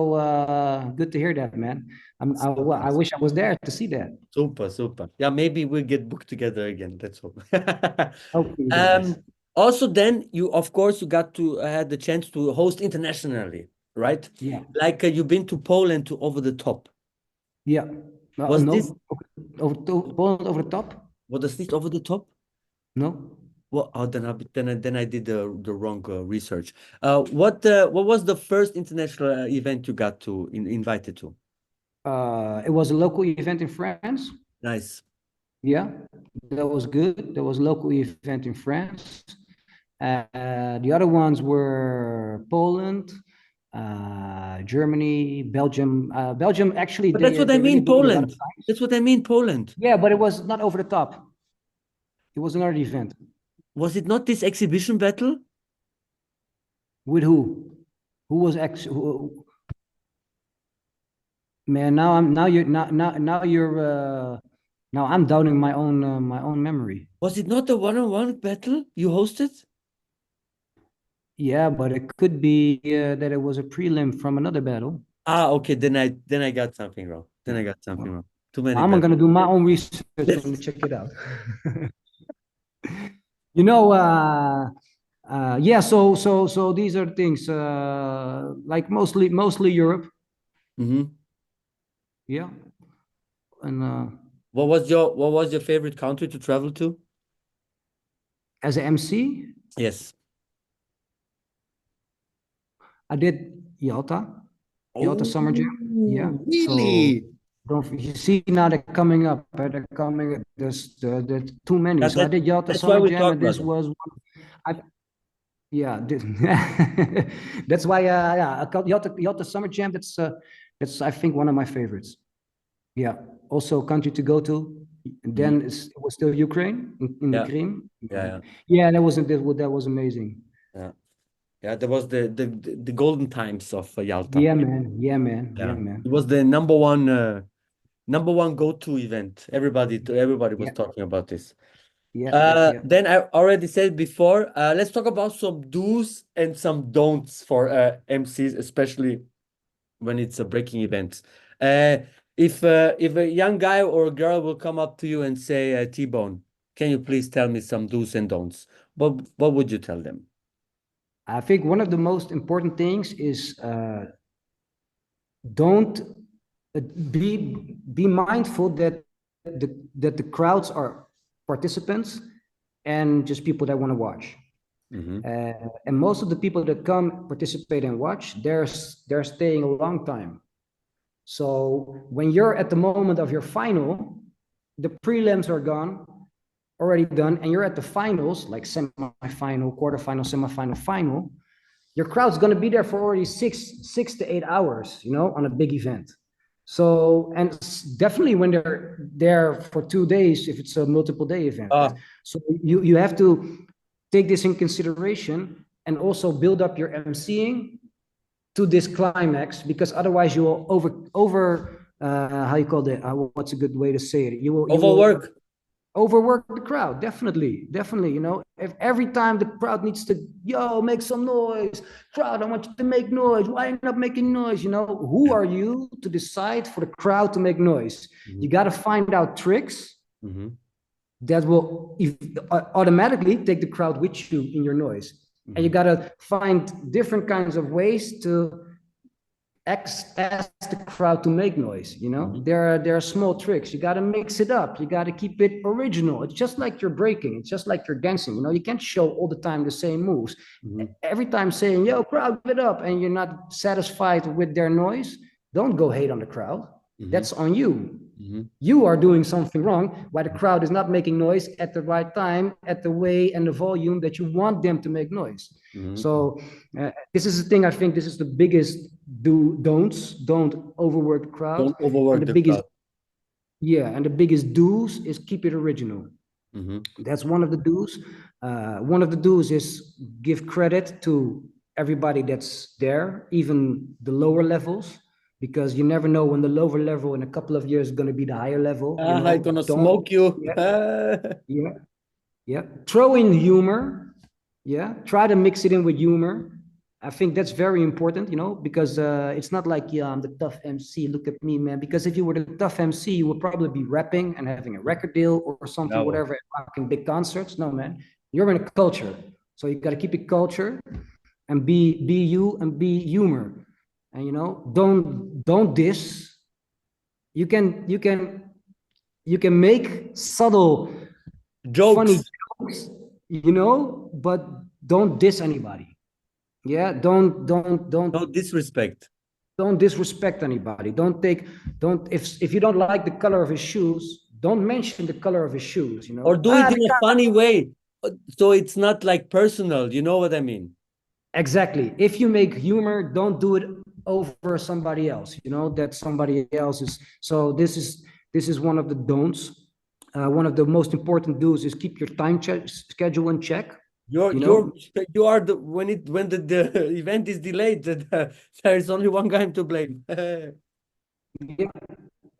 good to hear that, man. Well, super, I wish I was there to see that. super, super. Yeah, maybe we'll get booked together again. Let's hope. Hopefully, guys. um, Also, then you, of course, you got to had the chance to host internationally, right? Yeah, Like you've been to Poland to Over the Top. yeah. Was this No, Poland over the top? was this Over the Top? No. Well, oh, then I did the wrong research. What was the first international event you got to invited to? It was a local event in France. Nice. Yeah, that was good. There was a local event in France. The other ones were Poland, Germany, Belgium. Belgium actually But that's what I they really mean, booked me a lot of Poland. times. That's what I mean, Poland. Yeah, but it was not over the top. It was another event. Was it not this exhibition battle? With who? Who was ex? Man, now you're now I'm doubting my own memory. Was it not the one-on-one battle you hosted? Yeah, but it could be that it was a prelim from another battle. Ah, okay. Then I got something wrong. Then Yeah. I got something Well, wrong. Too many I'm battles. gonna do my own research and check it out. You know, yeah. So these are things like mostly Europe. Hmm. Yeah, and What was your favorite country to travel to? as a MC, Yes. I did Yalta Oh, Summer Jam. Yeah. So really? don't you see now they're coming up. They're coming. There's too many. Yeah, So I did Yalta that's why Summer we Jam, talk, and this brother. was one. I yeah. That's why. Yeah. I called Yalta Summer Jam. That's I think one of my favorites. Yeah. Also, country to go to. And Mhm. then it was still Ukraine in the Yeah, Krim. yeah, yeah, Yeah, that was amazing. yeah. Yeah, that was the golden times of Yalta. Yeah, man. Yeah, man. Yeah, Yeah, man. it was the number one go-to event. Everybody was Yeah, talking about this. yeah. Then I already said before, let's talk about some do's and some don'ts for MCs, especially when it's a breaking event. Uh, if a young guy or a girl will come up to you and say, T-Bone, can you please tell me some do's and don'ts? What would you tell them? I think one of the most important things is don't be mindful that the crowds are participants and just people that want to watch. Hmm. And most of the people that come participate and watch, they're staying a long time. So when you're at the moment of your final, the prelims are gone, already done, and you're at the finals, like semi-final, quarterfinal, semi-final, final. Your crowd's going to be there for already 6 to 8 hours, you know, on a big event. So, and definitely when they're there for 2 days, if it's a multiple day event. Uh, So you have to take this in consideration and also build up your emceeing to this climax, because otherwise you will over how you call it, what's a good way to say it, you will Overwork. overwork the crowd. Definitely, you know, if every time the crowd needs to make some noise, crowd, I want you to make noise, why are you not making noise, you know, who Yeah. are you to decide for the crowd to make noise? You Hmm. got to find out tricks Hmm. that will automatically take the crowd with you in your noise. And you Hmm. got to find different kinds of ways to ask the crowd to make noise. You know, Mhm. there are small tricks. You got to mix it up. You got to keep it original. It's just like you're breaking. It's just like you're dancing. You know, you can't show all the time the same moves. Mhm. Every time saying, "Yo, crowd, give it up," and you're not satisfied with their noise, don't go hate on the crowd. Mhm. That's on you. Mhm. You are doing something wrong why the crowd is not making noise at the right time, at the way and the volume that you want them to make noise. Mhm. So this is the thing. I think this is the biggest don'ts. Don't overwork the crowd, Don't and overwork the the biggest, crowd. yeah, and the biggest do's is keep it original. Mhm. That's one of the do's. One of the do's is give credit to everybody that's there, even the lower levels, because you never know when the lower level in a couple of years is going to be the higher level. You I'm know, gonna don't, smoke you. yeah, yeah, yeah. Throw in humor. Yeah, try to mix it in with humor. I think that's very important, you know, because it's not like, yeah, I'm the tough MC. Look at me, man. Because if you were the tough MC, you would probably be rapping and having a record deal or something, No. whatever, rocking big concerts. No, man, you're in a culture, so you got to keep it culture and be you and be humor, and you know, don't diss. You can make subtle, funny Jokes. jokes, you know, but don't diss anybody. Yeah, No disrespect. don't disrespect anybody. Don't if you don't like the color of his shoes, don't mention the color of his shoes. You Or know, do it in a funny way. So it's not like personal. You know what I mean? exactly. If you make humor, don't do it over somebody else. You know that somebody else is. So this is one of the don'ts. One of the most important do's is keep your schedule in check. You're You you're know, you are the when the event is delayed, there is only one guy to blame. yeah,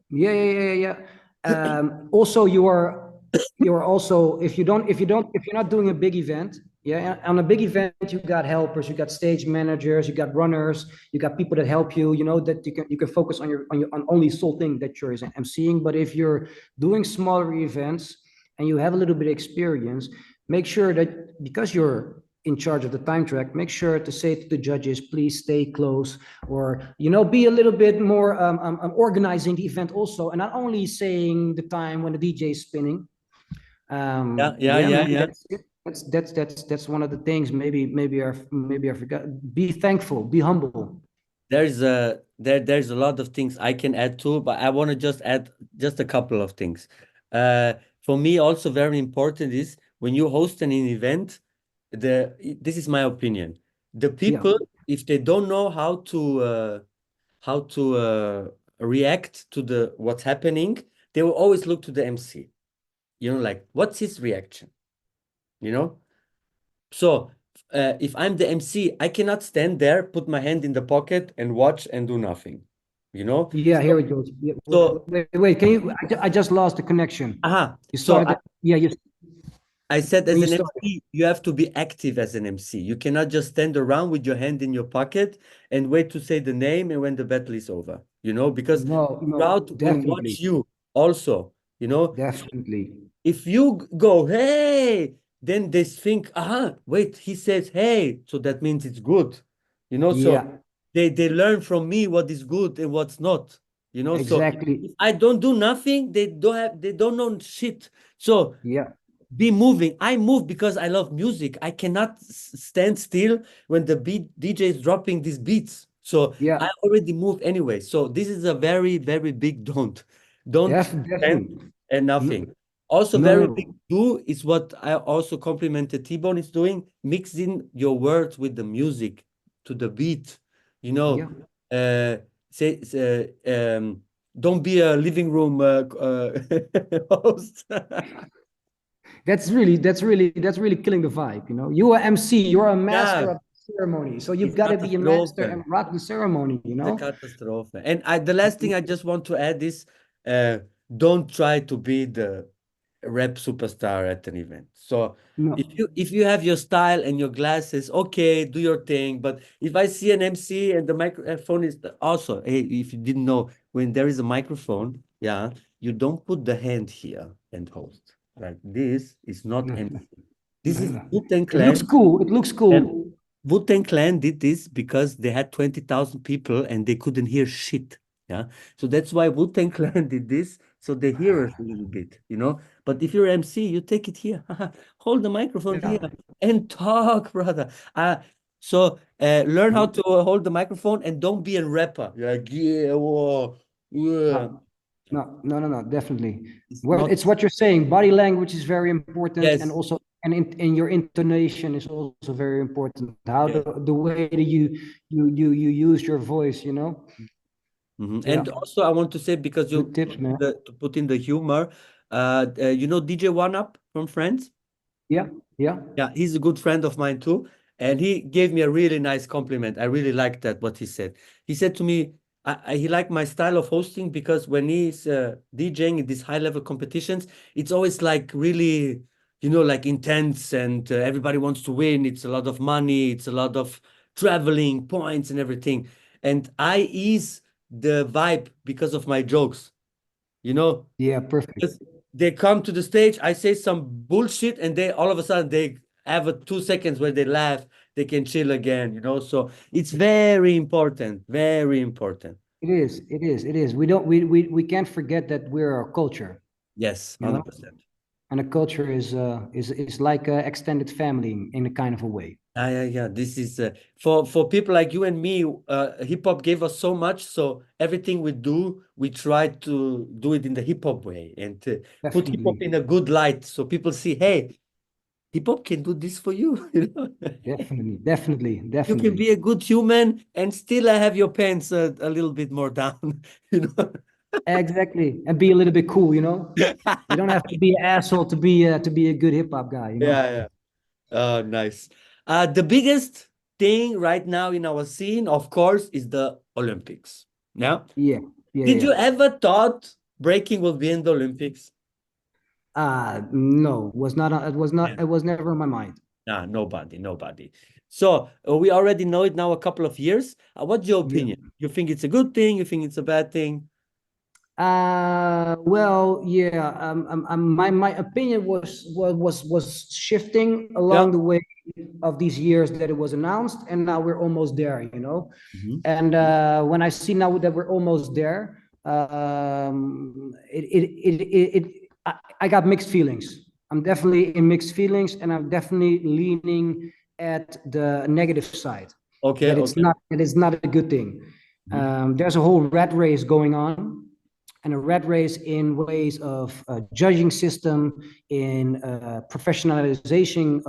yeah, yeah, yeah, yeah. Also, you are also, if you're not doing a big event, yeah, on a big event you got helpers, you got stage managers, you got runners, you got people that help you. You know that you can focus on only sole thing that you're emceeing. But if you're doing smaller events and you have a little bit of experience, make sure that because you're in charge of the time track, make sure to say to the judges, please stay close, or be a little bit more organizing the event also, and not only saying the time when the DJ is spinning. Yeah, yeah, Yeah, yeah, maybe yeah. that's it. That's one of the things. Maybe I forgot. Be thankful. Be humble. There's a lot of things I can add too, but I want to just add just a couple of things. Uh, for me, also very important is when you host an event, this is my opinion. The Yeah, people, if they don't know how to react to the what's happening, they will always look to the MC. You know, like what's his reaction? You know? So if I'm the MC, I cannot stand there, put my hand in the pocket and watch and do nothing. You know? yeah. Here it goes. Yeah, So wait. Can you? I just lost the connection. You so started. Yeah, you I said when as you an started. MC, you have to be active as an MC. You cannot just stand around with your hand in your pocket and wait to say the name and when the battle is over, you know, because No, no, crowd will watch definitely, you also, you know. definitely. If you go, hey, then they think, wait, he says, hey, so that means it's good, you know. So Yeah, they learn from me what is good and what's not, you know. So exactly. if I don't do nothing, they don't know shit. So Yeah, be moving. I move because I love music. I cannot stand still when the DJ is dropping these beats. So I yeah, already move anyway. So this is a very, very big don't. Don't stand definitely. and No, nothing. Also, no, very big no. do is what I also complimented T-Bone is doing, mixing your words with the music to the beat. You know, Yeah, uh, don't be a living room host. that's really killing the vibe. You are MC. You're a master Yeah, of ceremony, so you've it's got to be a master catastrophe. and rock the ceremony. It's a catastrophe. And the last thing I just want to add is uh, don't try to be the rap superstar at an event. So No, if you have your style and your glasses, okay, do your thing. But if I see an MC and the microphone is also, hey, if you didn't know, when there is a microphone, yeah, you don't put the hand here and host. Like this is not no, MC. no, This is no. good and It looks clean. cool. It looks And cool. Wu-Tang Clan did this because they had 20,000 people and they couldn't hear shit. Yeah. So that's why Wu-Tang Clan did this. So they hear us a little bit, you know. But if you're MC, you take it here. Hold the microphone here Yeah. and talk, brother. Learn how to hold the microphone and don't be a rapper. You're like, yeah, whoa, yeah. No, no, definitely. It's Well, not, it's what you're saying. Body language is very important, and yes, also, and your intonation is also very important. How yes. the way that you use your voice, you know? Mhm. Yeah, And also, I want to say because good you tips, man. to put in the humor, you know DJ One Up from Friends? Yeah, yeah, Yeah, he's a good friend of mine too, and he gave me a really nice compliment. I really liked that what he said. He said to me, he liked my style of hosting because when he's DJing in these high level competitions, it's always like really, you know, like intense, and everybody wants to win. It's a lot of money, it's a lot of traveling points and everything, and I ease the vibe because of my jokes, you know. yeah. Perfect. Because they come to the stage, I say some bullshit, and they all of a sudden they have a 2 seconds where they laugh, they can chill again, you know. So it's very important, very important. It is. It is. It is. We don't. We can't forget that we're a culture, Yes, you know, 100%. and a culture is like a extended family in a kind of a way. Yeah. This is for people like you and me. Hip hop gave us so much, so everything we do, we try to do it in the hip hop way and put hip hop Definitely, in a good light, so people see, hey, hip hop can do this for you. You know? You can definitely. be a good human and still have your pants a little bit more down, you know? Exactly, and be a little bit cool, you know. You don't have to be an asshole to be a good hip hop guy, you know. Yeah, yeah. Oh, nice. The biggest thing right now in our scene, of course, is the Olympics. Yeah. Yeah, Did yeah. you ever thought breaking will be in the Olympics? No, was not. It was Yeah. not. It was never in my mind. Nah, nobody, nobody. So we already know it now a couple of years. What's your Yeah. opinion? You think it's a good thing? You think it's a bad thing? Well, yeah. My opinion was shifting Yeah. along the way of these years that it was announced, and now we're almost there, you know. Mhm. And when I see now that we're almost there, I got mixed feelings. I'm definitely in mixed feelings, and I'm definitely leaning at the negative side. Okay, okay. That it's not a good thing. Mhm. There's a whole rat race going on, and a rat race in ways of judging system, in professionalization,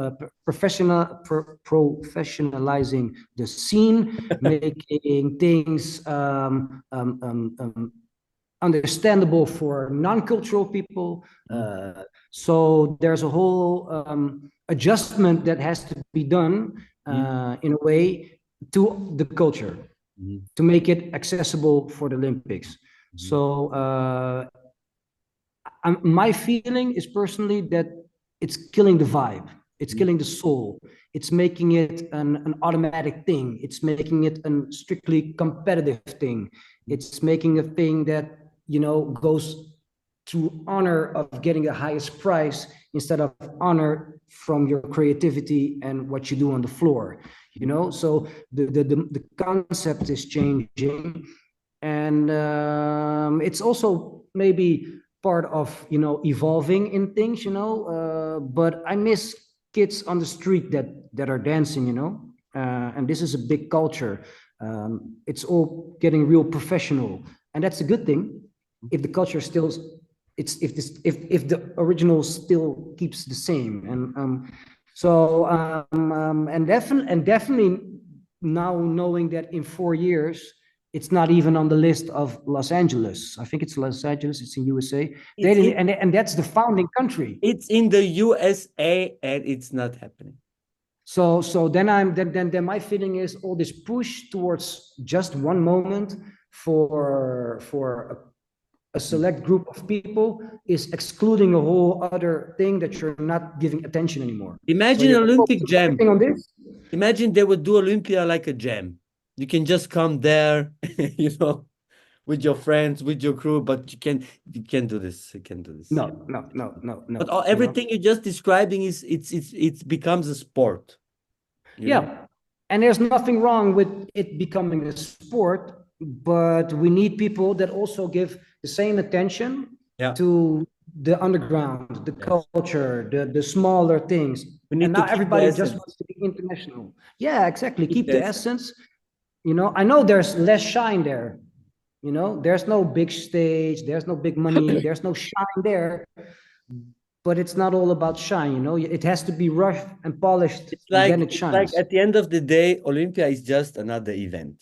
professionalizing the scene, making things understandable for non-cultural people. Mhm. So there's a whole adjustment that has to be done Mhm. in a way to the culture Mhm. to make it accessible for the Olympics. Mhm. So my feeling is personally that it's killing the vibe. It's Mhm. killing the soul. It's making it an automatic thing. It's making it a strictly competitive thing. It's making a thing that, you know, goes to honor of getting the highest prize instead of honor from your creativity and what you do on the floor, you know. So the concept is changing, and it's also maybe part of, you know, evolving in things, you know. But I miss kids on the street that are dancing, you know. And this is a big culture. It's all getting real professional, and that's a good thing if the culture still, it's if the original still keeps the same. And and definitely now knowing that in 4 years it's not even on the list of Los Angeles. I think it's Los Angeles. It's in USA. They It's didn't, in and that's the founding country. it's in the USA and it's not happening. So then my feeling is all this push towards just one moment for a select group of people is excluding a whole other thing that you're not giving attention anymore. So Imagine you're Olympic focusing jam. everything on this. Imagine they would do Olympia like a jam. You can just come there, you know, with your friends, with your crew, but you can do this. You can do this. Yeah. But You know. everything you're just describing is it becomes a sport, you know. Yeah, and there's nothing wrong with it becoming a sport, but we need people that also give the same attention Yeah. to the underground, the Yes. culture, the smaller things. We And need to now keep the everybody just essence. wants to be international. Yeah, exactly. Keep Keep the the essence. essence. I know there's less shine there. There's no big stage, there's no big money, there's no shine there, but it's not all about shine. It has to be rough and polished, and then it It's like shines. at the end of the day, Olympia is just another event.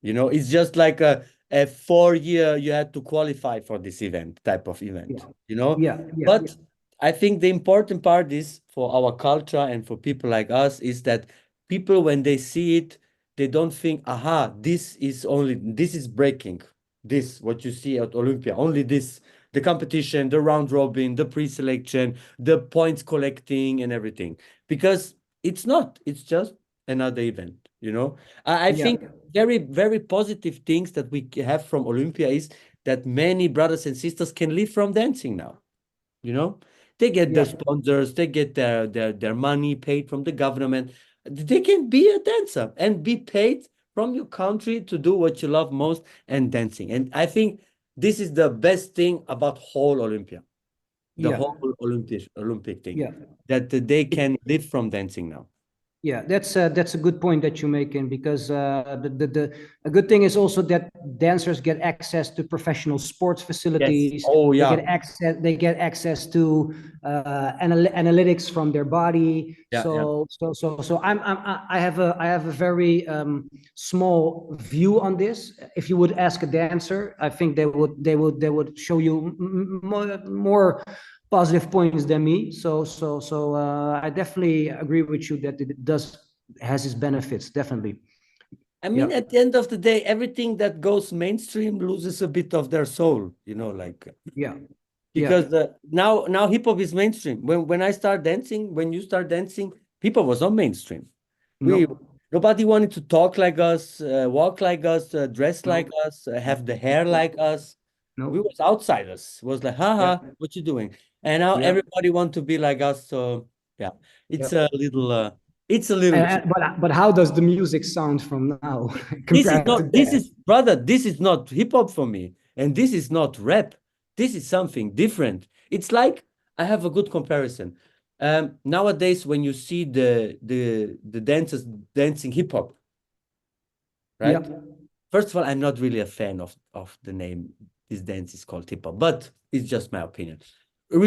It's just like a 4 year you had to qualify for this event, type of event, Yeah, you know. yeah, yeah, But I think the important part is for our culture and for people like us is that people, when they see it, they don't think, aha, this is breaking. This, what you see at Olympia, only this, the competition, the round robin, the pre-selection, the points collecting and everything. Because it's not, it's just another event. I yeah, think very, very positive things that we have from Olympia is that many brothers and sisters can live from dancing now. You know, they get their yeah, sponsors, they get their money paid from the government. They can be a dancer and be paid from your country to do what you love most and dancing. And I think this is the best thing about whole Olympia, the yeah, whole Olympic thing, yeah. that they It, can live from dancing now. Yeah, that's a good point that you're making, because the a good thing is also that dancers get access to professional sports Yes. facilities. Oh They yeah. get access to analytics from their body. Yeah, yeah. So I have a very small view on this. If you would ask a dancer, I think they would show you more positive points than me. So I definitely agree with you that it does has its benefits. Definitely. I Yeah. mean, at the end of the day, everything that goes mainstream loses a bit of their soul, like Yeah. Yeah. because now hip hop is mainstream. When I start dancing, when you start dancing, hip hop was not mainstream. We No. Nobody wanted to talk like us, walk like us, dress like No. us, have the hair like us. We No. was outsiders. Was like, Yeah. haha, what you doing? And now Yeah. everybody want to be like us. So yeah, Yeah. it's a little, it's a little. But how does the music sound from now This is compared to not, this that? is, brother, this is not hip hop for me. And this is not rap. This is something different. It's like, I have a good comparison. Nowadays, when you see the dancers dancing hip hop, Yeah. right? First of all, I'm not really a fan of the name. This dance is called hip hop, but it's just my opinion.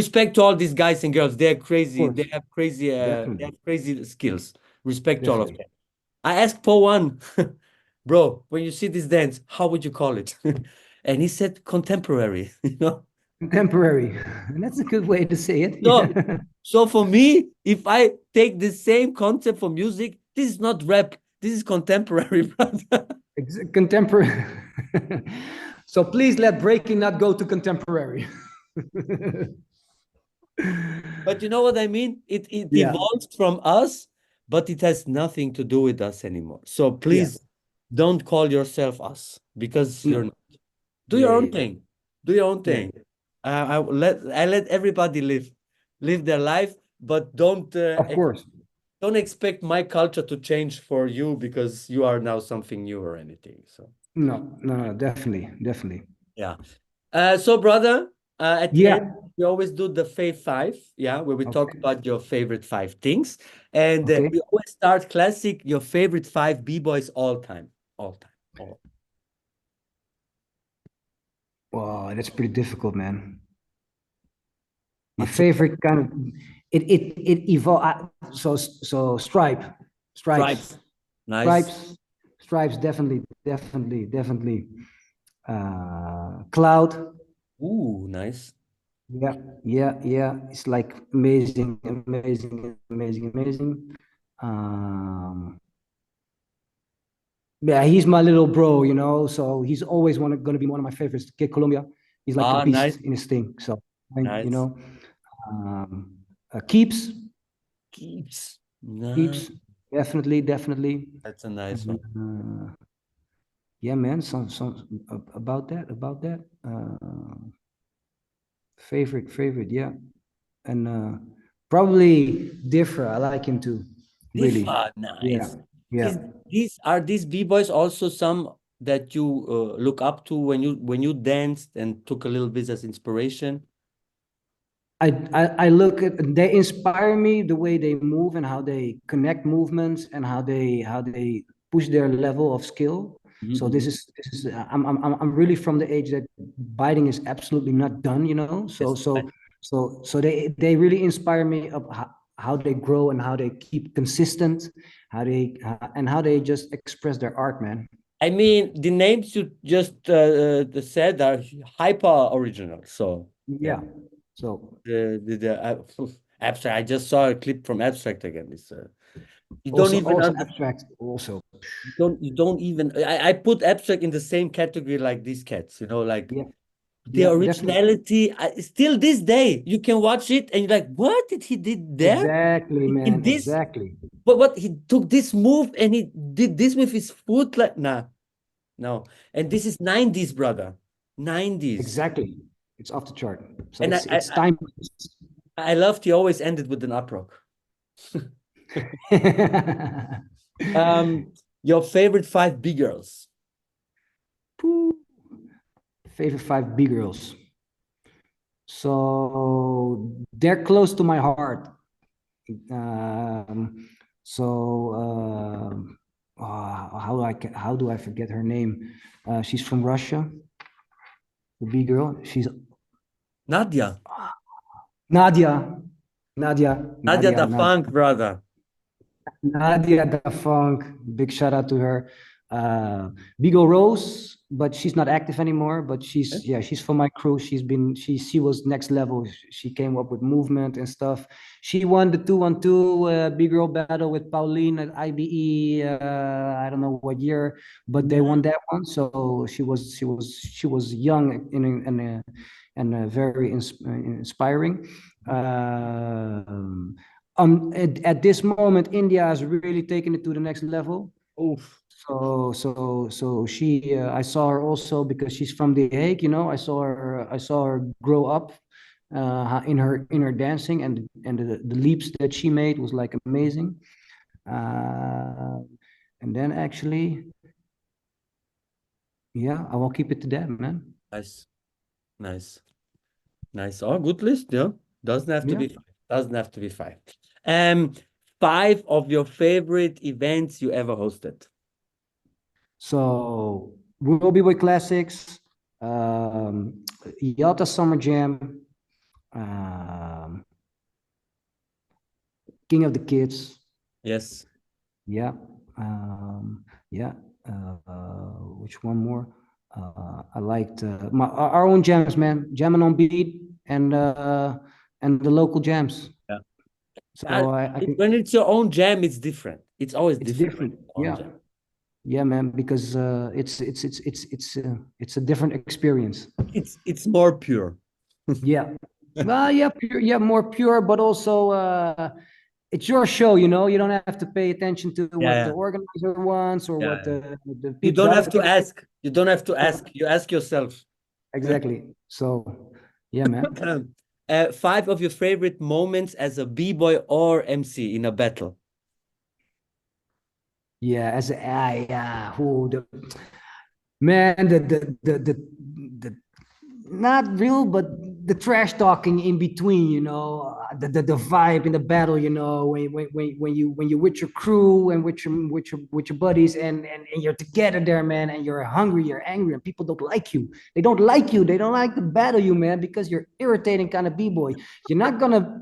Respect to all these guys and girls. They're Of crazy. course. They Definitely. have crazy skills. Respect to all of Definitely. them. I asked Paul one, bro, when you see this dance, how would you call it? And he said contemporary, Contemporary. And that's a good way to say it. So, Yeah. so for me, if I take the same concept for music, this is not rap. This is contemporary, brother. Contemporary. So please let breaking not go to contemporary. But you know what I mean? It Yeah. evolves from us, but it has nothing to do with us anymore. So Yeah. please don't call yourself us because you're No. not. Do Yeah. your own Yeah. thing. Do your own Yeah. thing. I let everybody live their life, but Of course. don't expect my culture to change for you because you are now something new or anything. So No. No. No. Definitely. Definitely. yeah. So brother, at the end, Yeah. we always do the fave five, yeah, where we talk Okay. about your favorite five things, and Okay. we always start classic. Your favorite five b-boys all time, all time, all. Wow, that's pretty difficult, man. My It's a favorite kind of it evolved. So stripes, stripes. Nice. stripes, stripes. Definitely, definitely, definitely. Cloud. Ooh, nice. Yeah, yeah, yeah. It's like amazing, amazing, amazing, amazing. Um, yeah, he's my little bro. So he's always going to be one of my favorites. Kid Colombia. He's like a Ah, nice, beast in his thing. So, you nice. know, um, keeps, Keeps. Nice. keeps, definitely, definitely. That's a nice And, one. yeah, man. Some about that. Favorite, yeah. And probably differ. I like him too. Really, Tifa, yeah, nice. Yeah. Is these b-boys also some that you look up to when you danced and took a little bit as inspiration? I look at, they inspire me the way they move and how they connect movements and how they push their level of skill. So Mhm. this is I'm really from the age that biting is absolutely not done, you know. Yes. So they really inspire me of how they grow and how they keep consistent, how they and how they just express their art, man. I mean, the names you just said are hyper original. So yeah, Yeah. So abstract. I just saw a clip from Abstract again. It's you don't even also understand. abstract also. You don't even I put Abstract in the same category like these cats, you know, like Yeah. the Yeah, definitely. originality. Still this day you can watch it and you're like, what did he did there Exactly, in man. this? Exactly. But what he took this move and he did this with his foot, like nah, no. And this is 90s, brother. 90s. Exactly. It's off the chart. So And it's time. I loved he always ended with an up rock. um your favorite five big girls. Favorite five B girls. So they're close to my heart. Um, how do I forget her name? She's from Russia. The B girl. She's Nadia. Nadia. Nadia. Nadia Nadia. the Nadia. Funk, brother. Nadia the Funk, big shout out to her. Bigo Rose, but she's not active anymore. But she's, yeah, she's from my crew. She was next level. She came up with movement and stuff. She won the 2-on-2 big girl battle with Pauline at IBE. I don't know what year, but they won that one. So she was young and very inspiring. Um, at this moment, India has really taken it to the next level. Oof. So she, I saw her also because she's from The Hague. You know, I saw her grow up in her dancing, and the leaps that she made was like amazing. Uh, and then actually, yeah, I will keep it to that, man. Nice. Nice. Nice. Oh, good list, yeah. Doesn't have to Yeah. be five. Doesn't have to be five. Um, five of your favorite events you ever hosted. So World B-Boy Classics, Yalta Summer Jam, um, King of the Kids. Yes. Yeah. Yeah. Which one more? I liked our own jams, man. Jamming on beat and the local jams. Yeah. So I can. When it's your own jam, it's different. It's always It's different when different. it's your own Yeah. jam. Yeah, man. Because it's a different experience. It's more pure. Yeah. Well, yeah, pure, yeah, more pure, but also it's your show, you know. You don't have to pay attention to Yeah, what the yeah, organizer wants or yeah, what yeah. the You people, don't the have other to people. ask. You don't have to So, ask. You ask yourself. exactly. So, yeah, man. Five of your favorite moments as a b-boy or MC in a battle. Yeah, as a, who the man, the not real, but the trash talking in between, you know, the vibe in the battle, you know, when you with your crew and with your buddies and you're together there, man, and you're hungry, you're angry, and people don't like you. They don't like you. They don't like to battle you, man, because you're irritating kind of b-boy. You're not gonna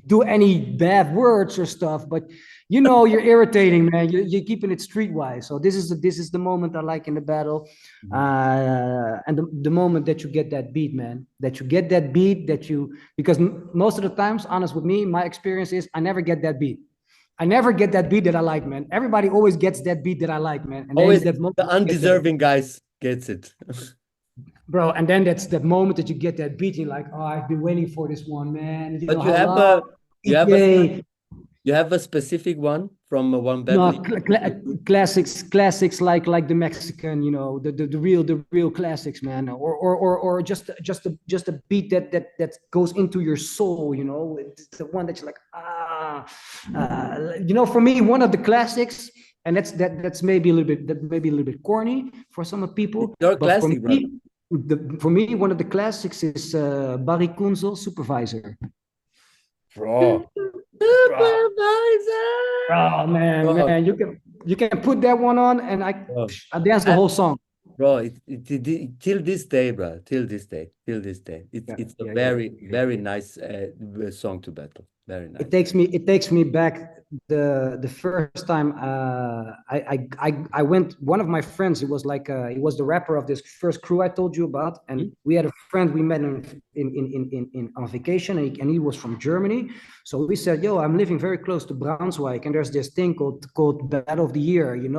do any bad words or stuff, but you know you're irritating, man. You're keeping it streetwise. So this is the moment I like in the battle, Mhm. and the moment that you get that beat, man. That you get that beat that you because most of the times, honest with me, my experience is I never get that beat. I never get that beat that I like, man. Everybody always gets that beat that I like, man. And then Always that moment the you get that, undeserving guys gets it. bro. And then that's that moment that you get that beat. You're like, oh, I've been waiting for this one, man. You know But you how have long, you have a DJ. you have a specific one from one battle. No, classics like the Mexican, you know, the real classics, man, or just a beat that goes into your soul, you know. It's the one that you're like, you know. For me, one of the classics and that's maybe a little bit corny for some people, Your but for classic, brother. me, for me, one of the classics is Barry Kunzel, Supervisor. Bro. Bro, Supervisor. oh man, Bro, man, you can put that one on, and bro. I dance the I, whole song. bro, till this day, bro. Till this day. Yeah, It's a yeah, yeah, very, yeah. very nice song to battle. Very It nice. takes me back the first time I went. One of my friends, he was the rapper of this first crew I told you about, and Hmm? we had a friend we met in on vacation, and he was from Germany. So we said, yo, I'm living very close to Braunschweig, and there's this thing called Battle of the Year. It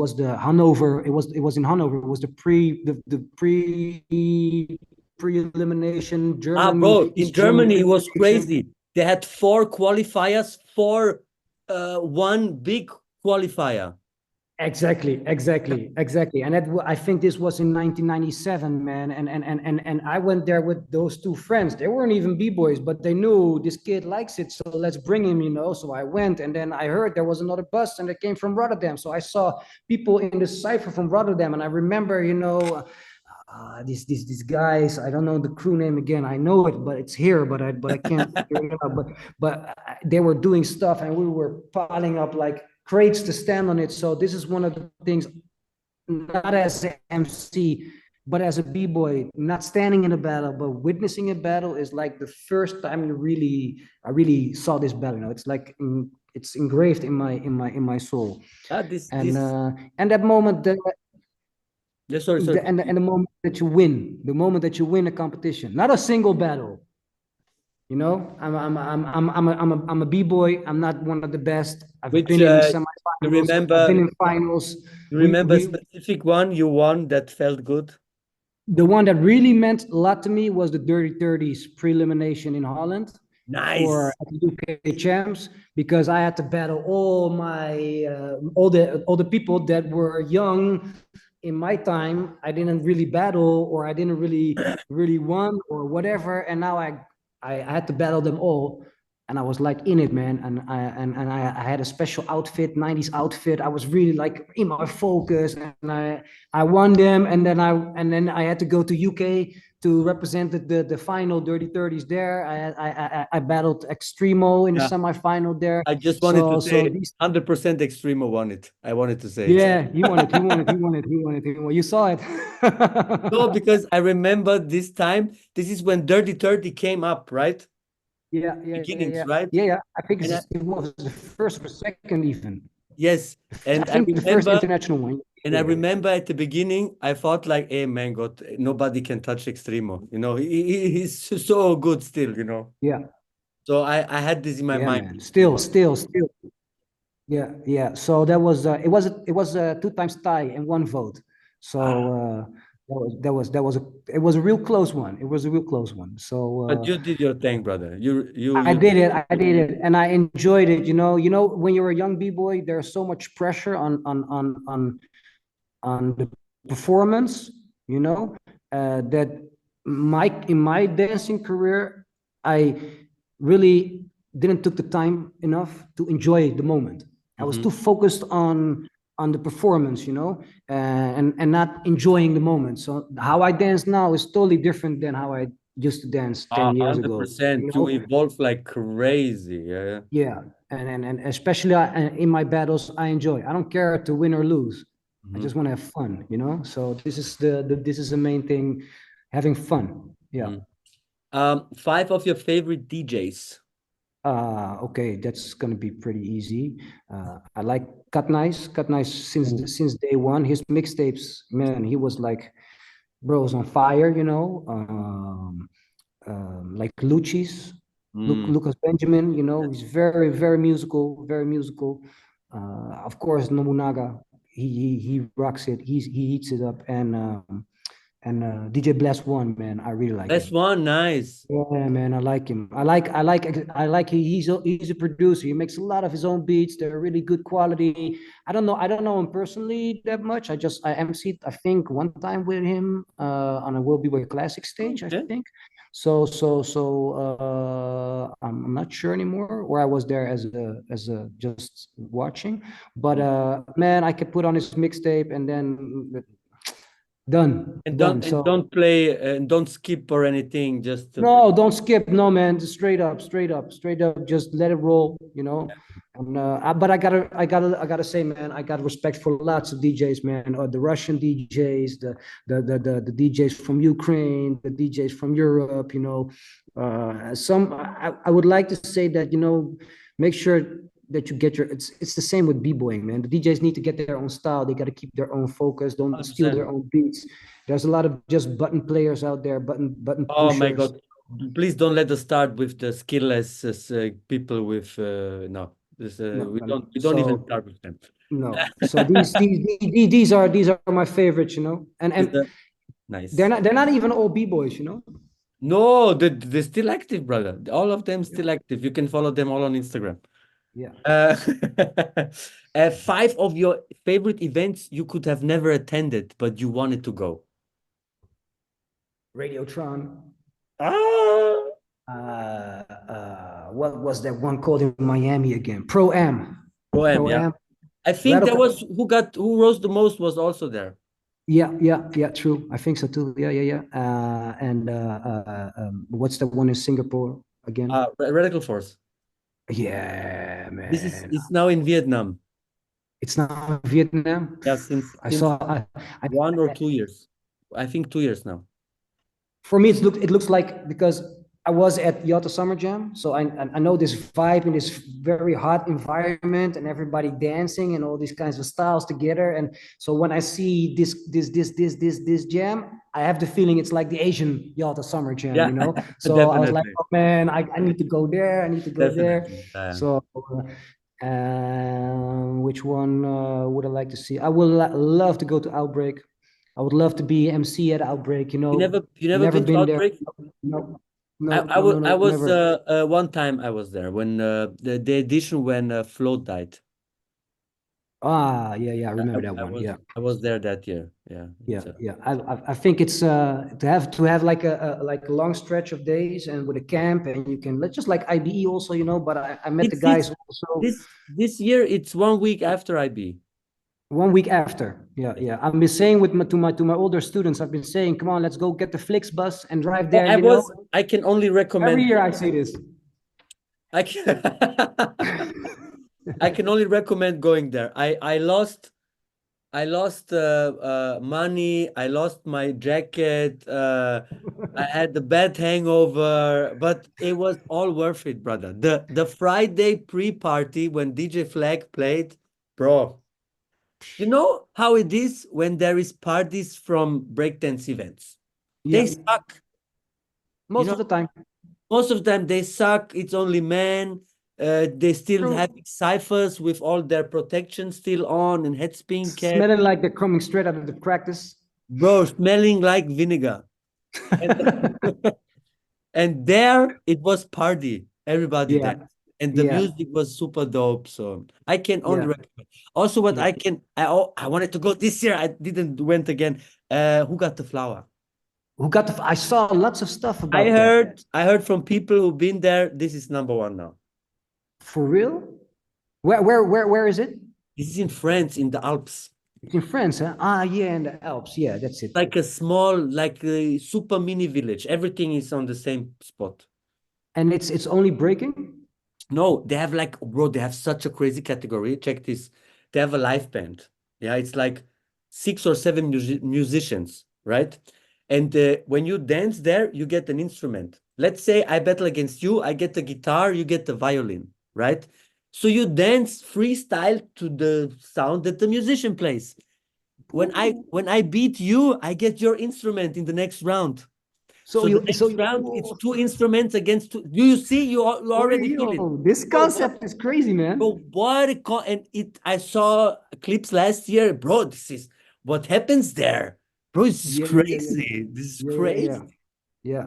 was the Hanover. It was in Hanover. It was pre elimination Ah, German bro, in German Germany, it was pre-elimination. crazy. They had four qualifiers for one big qualifier. Exactly. And I think this was in 1997, man. And I went there with those two friends. They weren't even B-boys, but they knew this kid likes it, so let's bring him, you know. So I went, and then I heard there was another bus, and it came from Rotterdam. So I saw people in the cipher from Rotterdam, and I remember, these guys. I don't know the crew name again. I know it, but it's here, but I can't figure it out. But they were doing stuff, and we were piling up like crates to stand on it. So this is one of the things, not as an MC, but as a b-boy, not standing in a battle, but witnessing a battle is like the first time I really saw this battle. It's like it's engraved in my soul. Ah, this. And that moment, Yeah, sorry. and the moment that you win, a competition, not a single battle. I'm a b-boy. I'm not one of the best. I've Which been in you semifinals. I've been remember? in finals. You remember a We specific one you won that felt good? The one that really meant a lot to me was the Dirty 30s pre-elimination in Holland for Nice. the UK champs, because I had to battle all the people that were young in my time. I didn't really battle, or I didn't really won or whatever, and now I had to battle them all, and I was like in it, man. And I had a special outfit, 90s outfit. I was really like in my focus, and I won them, and then I had to go to UK to represent the final Dirty 30s there. I battled Extremo in the Yeah. semifinal there. I just wanted to So say these 100% Extremo won it. I wanted to say it. Yeah, he won it. He won it. He won it. He won it. He won it. You saw it. No, because I remember this time. This is when Dirty 30 came up, right? Yeah, yeah, yeah, Beginnings, yeah, right? yeah, yeah. I think And I, it was the first or second even. yes, I and I think the first remember, international one. and I Yeah, remember at the beginning, I thought like, "Hey man, God, nobody can touch Extremo." He's so good still. yeah, So I had this in my yeah, mind. man. Still. Yeah, yeah. So it was a two times tie and one vote. Ah, So it was a real close one. It was a real close one. So but you did your thing, brother. I You did it. I did it, and I enjoyed it. When you're a young b-boy, there's so much pressure on the performance. That in my dancing career, I really didn't took the time enough to enjoy the moment. I was Mhm. too focused on the performance, and not enjoying the moment. So how I dance now is totally different than how I used to dance 10 years ago. 100%. You evolve like crazy. Yeah. Yeah, and especially in my battles, I enjoy. I don't care to win or lose. I Mhm. just want to have fun. So this is the main thing, having fun. Yeah. Mhm. Five of your favorite DJs. Okay, that's gonna be pretty easy. I like Cut Nice. Cut Nice Ooh. since day one. His mixtapes, man, he was like, bros on fire. Like Lucci's, Mm. Lucas Benjamin. He's very, very musical, very musical. Of course, Nobunaga, he rocks it. He heats it up, and DJ Bless One, man, I really like That's him. one. Nice. Yeah, man, I like him. He's a producer. He makes a lot of his own beats. They're really good quality. I don't know him personally that much. I emceed, I think, one time with him on a Will Be Way Classic stage, I Okay. think. I'm not sure anymore, or I was there as a just watching. But man, I could put on his mixtape and then done. And So don't play and don't skip or anything. Just no, don't skip. No, man, just straight up. Just let it roll, you know. And but I gotta say, man, I got respect for lots of DJs, man. The Russian DJs, the DJs from Ukraine, the DJs from Europe, you know. I would like to say that, you know, make sure that you get your. It's the same with b-boying, man. The DJs need to get their own style. They got to keep their own focus. Don't steal 100%. their own beats. There's a lot of just button players out there, button Oh my pushers. God. Please don't let us start with the skillless people with no. This, No, no, no. we don't even So start with them. no. So these are my favorites, you know. Is And that nice? they're not even all b-boys, you know. No, they're still active, brother. All of them still active. You can follow them all on Instagram. Yeah. Uh, five of your favorite events you could have never attended, but you wanted to go. Radiotron. Ah, What was that one called in Miami again? Pro Am. Poem, Pro yeah. Am. I think that Radical. was who rose the most was also there. Yeah. True. I think so too. Yeah. And what's the one in Singapore again? Radical Force. Yeah, This is man. it's now in Vietnam. It's not Vietnam. Yeah, I since saw. one or 2 years. I think 2 years now. For me, it looks like because I was at Yalta Summer Jam, so I know this vibe in this very hot environment and everybody dancing and all these kinds of styles together. And so when I see this jam, I have the feeling it's like the Asian Yalta Summer Jam, Yeah, you know. So I was like, definitely. oh man, I need to go there. I need to go there. Definitely. So which one would I like to see? I would love to go to Outbreak. I would love to be MC at Outbreak, you know. You never Never been to been there. Outbreak? No, no, no, I no, was never. one time I was there when the edition when Float died. Yeah. I remember that one. Yeah, I was there that year. Yeah, yeah, it's yeah. I think it's to have like like a long stretch of days and with a camp and you can let's just like IBE also, you know. But I met the it's guys also this year it's 1 week after IB. 1 week after. Yeah. I've been saying to my older students, I've been saying, come on, let's go get the Flixbus and drive there. You know, I can only every recommend year I say this. I can I can only recommend going there. I lost money. I lost my jacket. I had the bad hangover, but it was all worth it, brother. The Friday pre-party when DJ Flag played, bro. You know how it is when there is parties from breakdance events. Yeah, They suck. You most know, of the time. most of the time they suck. It's only men. They still True. have ciphers with all their protection still on and head spin cap. Smelling like they're coming straight out of the practice. Bro, smelling like vinegar. And, and there it was party. Everybody Yeah, danced. And the yeah, music was super dope. So I can only yeah, recommend. Also, what yeah. I wanted to go this year. I didn't went again. Who got the flower? Who got the? I saw lots of stuff about that. I heard from people who've been there. This is number one now. For real? Where is it? This is in France, in the Alps. It's in France, huh? Yeah, in the Alps. Yeah, that's it. Like a small, like a super mini village. Everything is on the same spot. And it's only breaking. No, they have like, bro, they have such a crazy category. Check this. They have a live band. Yeah, it's like 6 or 7 musicians, right? And when you dance there, you get an instrument. Let's say I battle against you, I get the guitar, you get the violin, right? So you dance freestyle to the sound that the musician plays. Ooh. When I beat you, I get your instrument in the next round. So the So next you. round, it's Oh, two instruments against two. Do you see? You already feel it. yo, this Bro, what? concept is crazy, Bro, man. what? And it. I saw clips last year, bro. This is what happens there, bro. This is Yeah. crazy. This is Yeah. crazy. Yeah.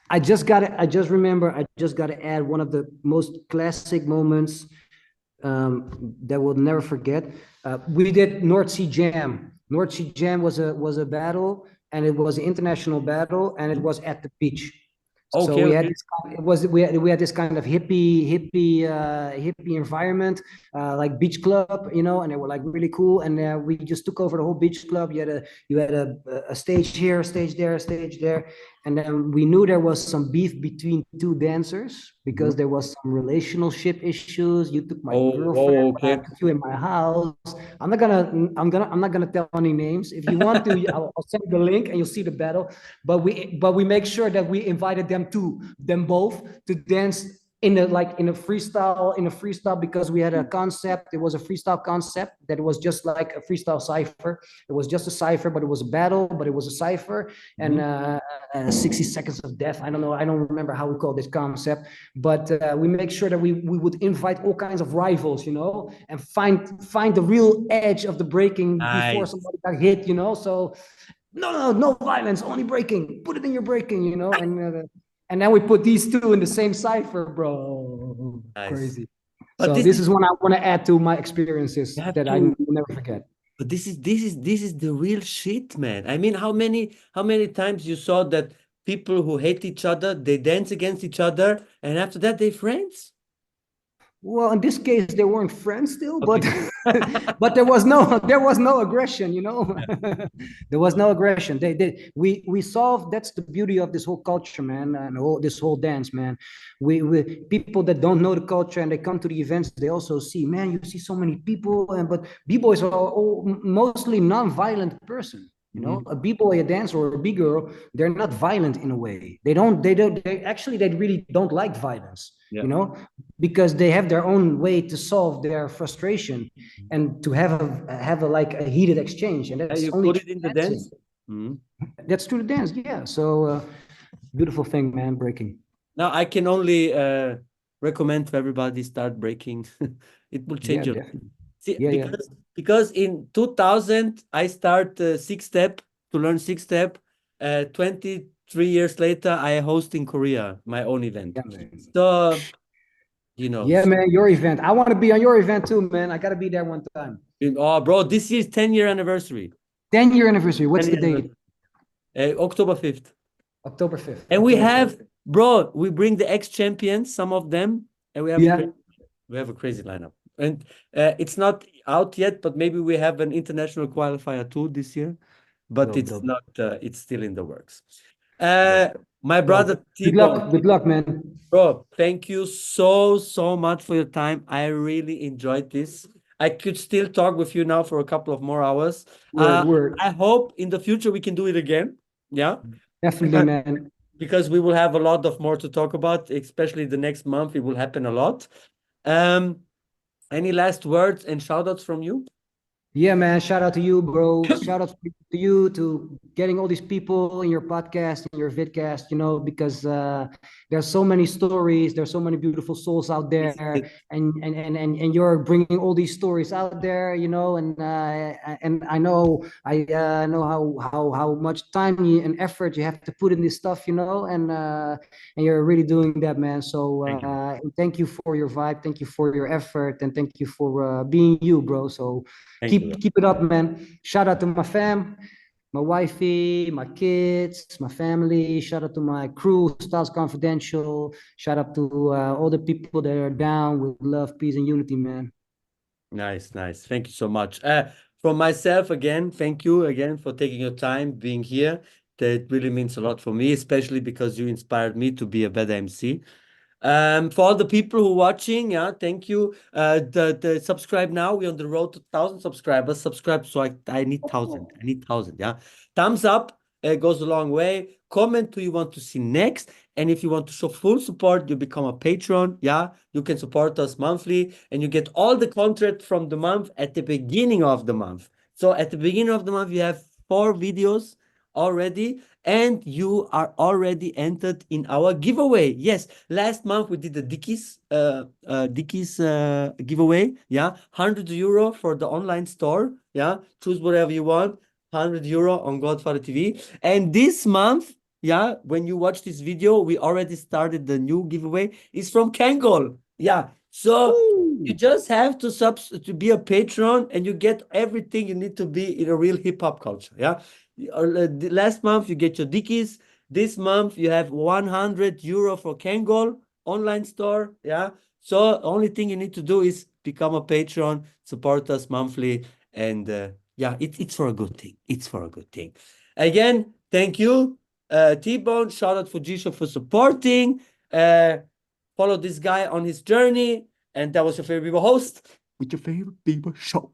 I just got it. I just remember. I just got to add one of the most classic moments that we'll never forget. We did North Sea Jam. North Sea Jam was a battle, and it was an international battle, and it was at the beach. So Okay, we had okay. this we had this kind of hippie environment, like beach club, and they were like really cool. And we just took over the whole beach club. You had a stage here, a stage there, a stage there, and then we knew there was some beef between two dancers because Mhm. there was some relationship issues. You took my Oh, girlfriend, oh, but I okay. took you in my house. I'm not gonna tell any names. If you want to, I'll send you the link and you'll see the battle. But we make sure that we invited them both to dance in a freestyle because we had a concept. It was a freestyle concept that was just like a freestyle cipher. It was just a cipher, but it was a battle, but it was a cipher. And Mhm. 60 seconds of death. I don't know. I don't remember how we call this concept, but we make sure that we would invite all kinds of rivals, and find the real edge of the breaking before Nice. somebody got hit. So no, no, no violence, only breaking. Put it in your breaking, and then we put these two in the same cipher, bro. Nice. Crazy. But So this this is is one I want to add to my you experiences have that I to will never forget. but this is the real shit, man. I mean, how many times you saw that people who hate each other, they dance against each other, and after that they friends? Well, in this case, they weren't friends still, but Okay. but there was no aggression, Yeah. there was no aggression. We solved. That's the beauty of this whole culture, man, and this whole dance, man. We people that don't know the culture and they come to the events, they also see, man, you see so many people, and but b-boys are all mostly non-violent person. Mhm. A b-boy, a dancer, or a b-girl, they're not violent in a way. They really don't like violence, Yeah. you know because they have their own way to solve their frustration and to have a like a heated exchange, and Yeah, that's you only put it through in the dancing. dance. Mhm. That's through the dance, yeah. So beautiful thing, man, breaking. Now I can only recommend to everybody start breaking. It will change Yeah, your life. definitely. See, Yeah, yeah. because in 2000 I start six step to learn six step. 23 years later I host in Korea my own event. Yeah, man. So Yeah, so, man, your event. I want to be on your event too, man. I got to be there one time. oh bro, this year's 10-year anniversary. 10-year anniversary. What's 10 the year date? anniversary. October 5th. October 5th. And we Okay, okay. have, bro, we bring the ex-champions, some of them, and Yeah. we have a crazy lineup. And it's not out yet, but maybe we have an international qualifier too this year. But Dope, it's dope, not, it's still in the works. Uh, dope. my Dope. brother Good T-Bone, luck. Good luck, man. bro, thank you so, so much for your time. I really enjoyed this. I could still talk with you now for a couple of more hours. Word, word. I hope in the future we can do it again. Yeah. Definitely, man. Because we will have a lot of more to talk about, especially the next month. It will happen a lot. Um, any last words and shout outs from you? Yeah, man. Shout out to you, bro. Shout out to you to getting all these people in your podcast, in your vidcast, because there's so many stories, there's so many beautiful souls out This is there, it. and you're bringing all these stories out there, and I know how much time and effort you have to put in this stuff, and you're really doing that, man. So Thank you. thank you for your vibe, thank you for your effort, and thank you for being you, bro. So Thank you. keep it up, man. Shout out to my fam, my wifey, my kids, my family. Shout out to my crew, Styles Confidential. Shout out to all the people that are down with love, peace, and unity, man. Nice, nice. Thank you so much. From myself again, thank you again for taking your time being here. That really means a lot for me, especially because you inspired me to be a better MC. For all the people who are watching, yeah, thank you. The subscribe now. We're on the road to 1,000 subscribers. Subscribe, so I need 1,000. I need 1,000. Yeah, thumbs up goes a long way. Comment who you want to see next, and if you want to show full support, you become a patron. Yeah, you can support us monthly, and you get all the content from the month at the beginning of the month. So at the beginning of the month, you have 4 videos already, and you are already entered in our giveaway. Yes, last month we did the Dickies giveaway. Yeah, €100 for the online store. Yeah, choose whatever you want. €100 on Godfather TV. And this month, yeah, when you watch this video, we already started the new giveaway. It's from Kangol. Yeah, so you Woo! just have to be a patron, and you get everything you need to be in a real hip hop culture. Yeah. The last month you get your Dickies. This month you have 100 euro for Kangol online store. Yeah. So only thing you need to do is become a patron, support us monthly, and yeah, it's for a good thing. It's for a good thing. Again, thank you, T-Bone. Shout out for Gisho for supporting. Follow this guy on his journey. And that was your favorite Bboy host with your favorite Bboy show.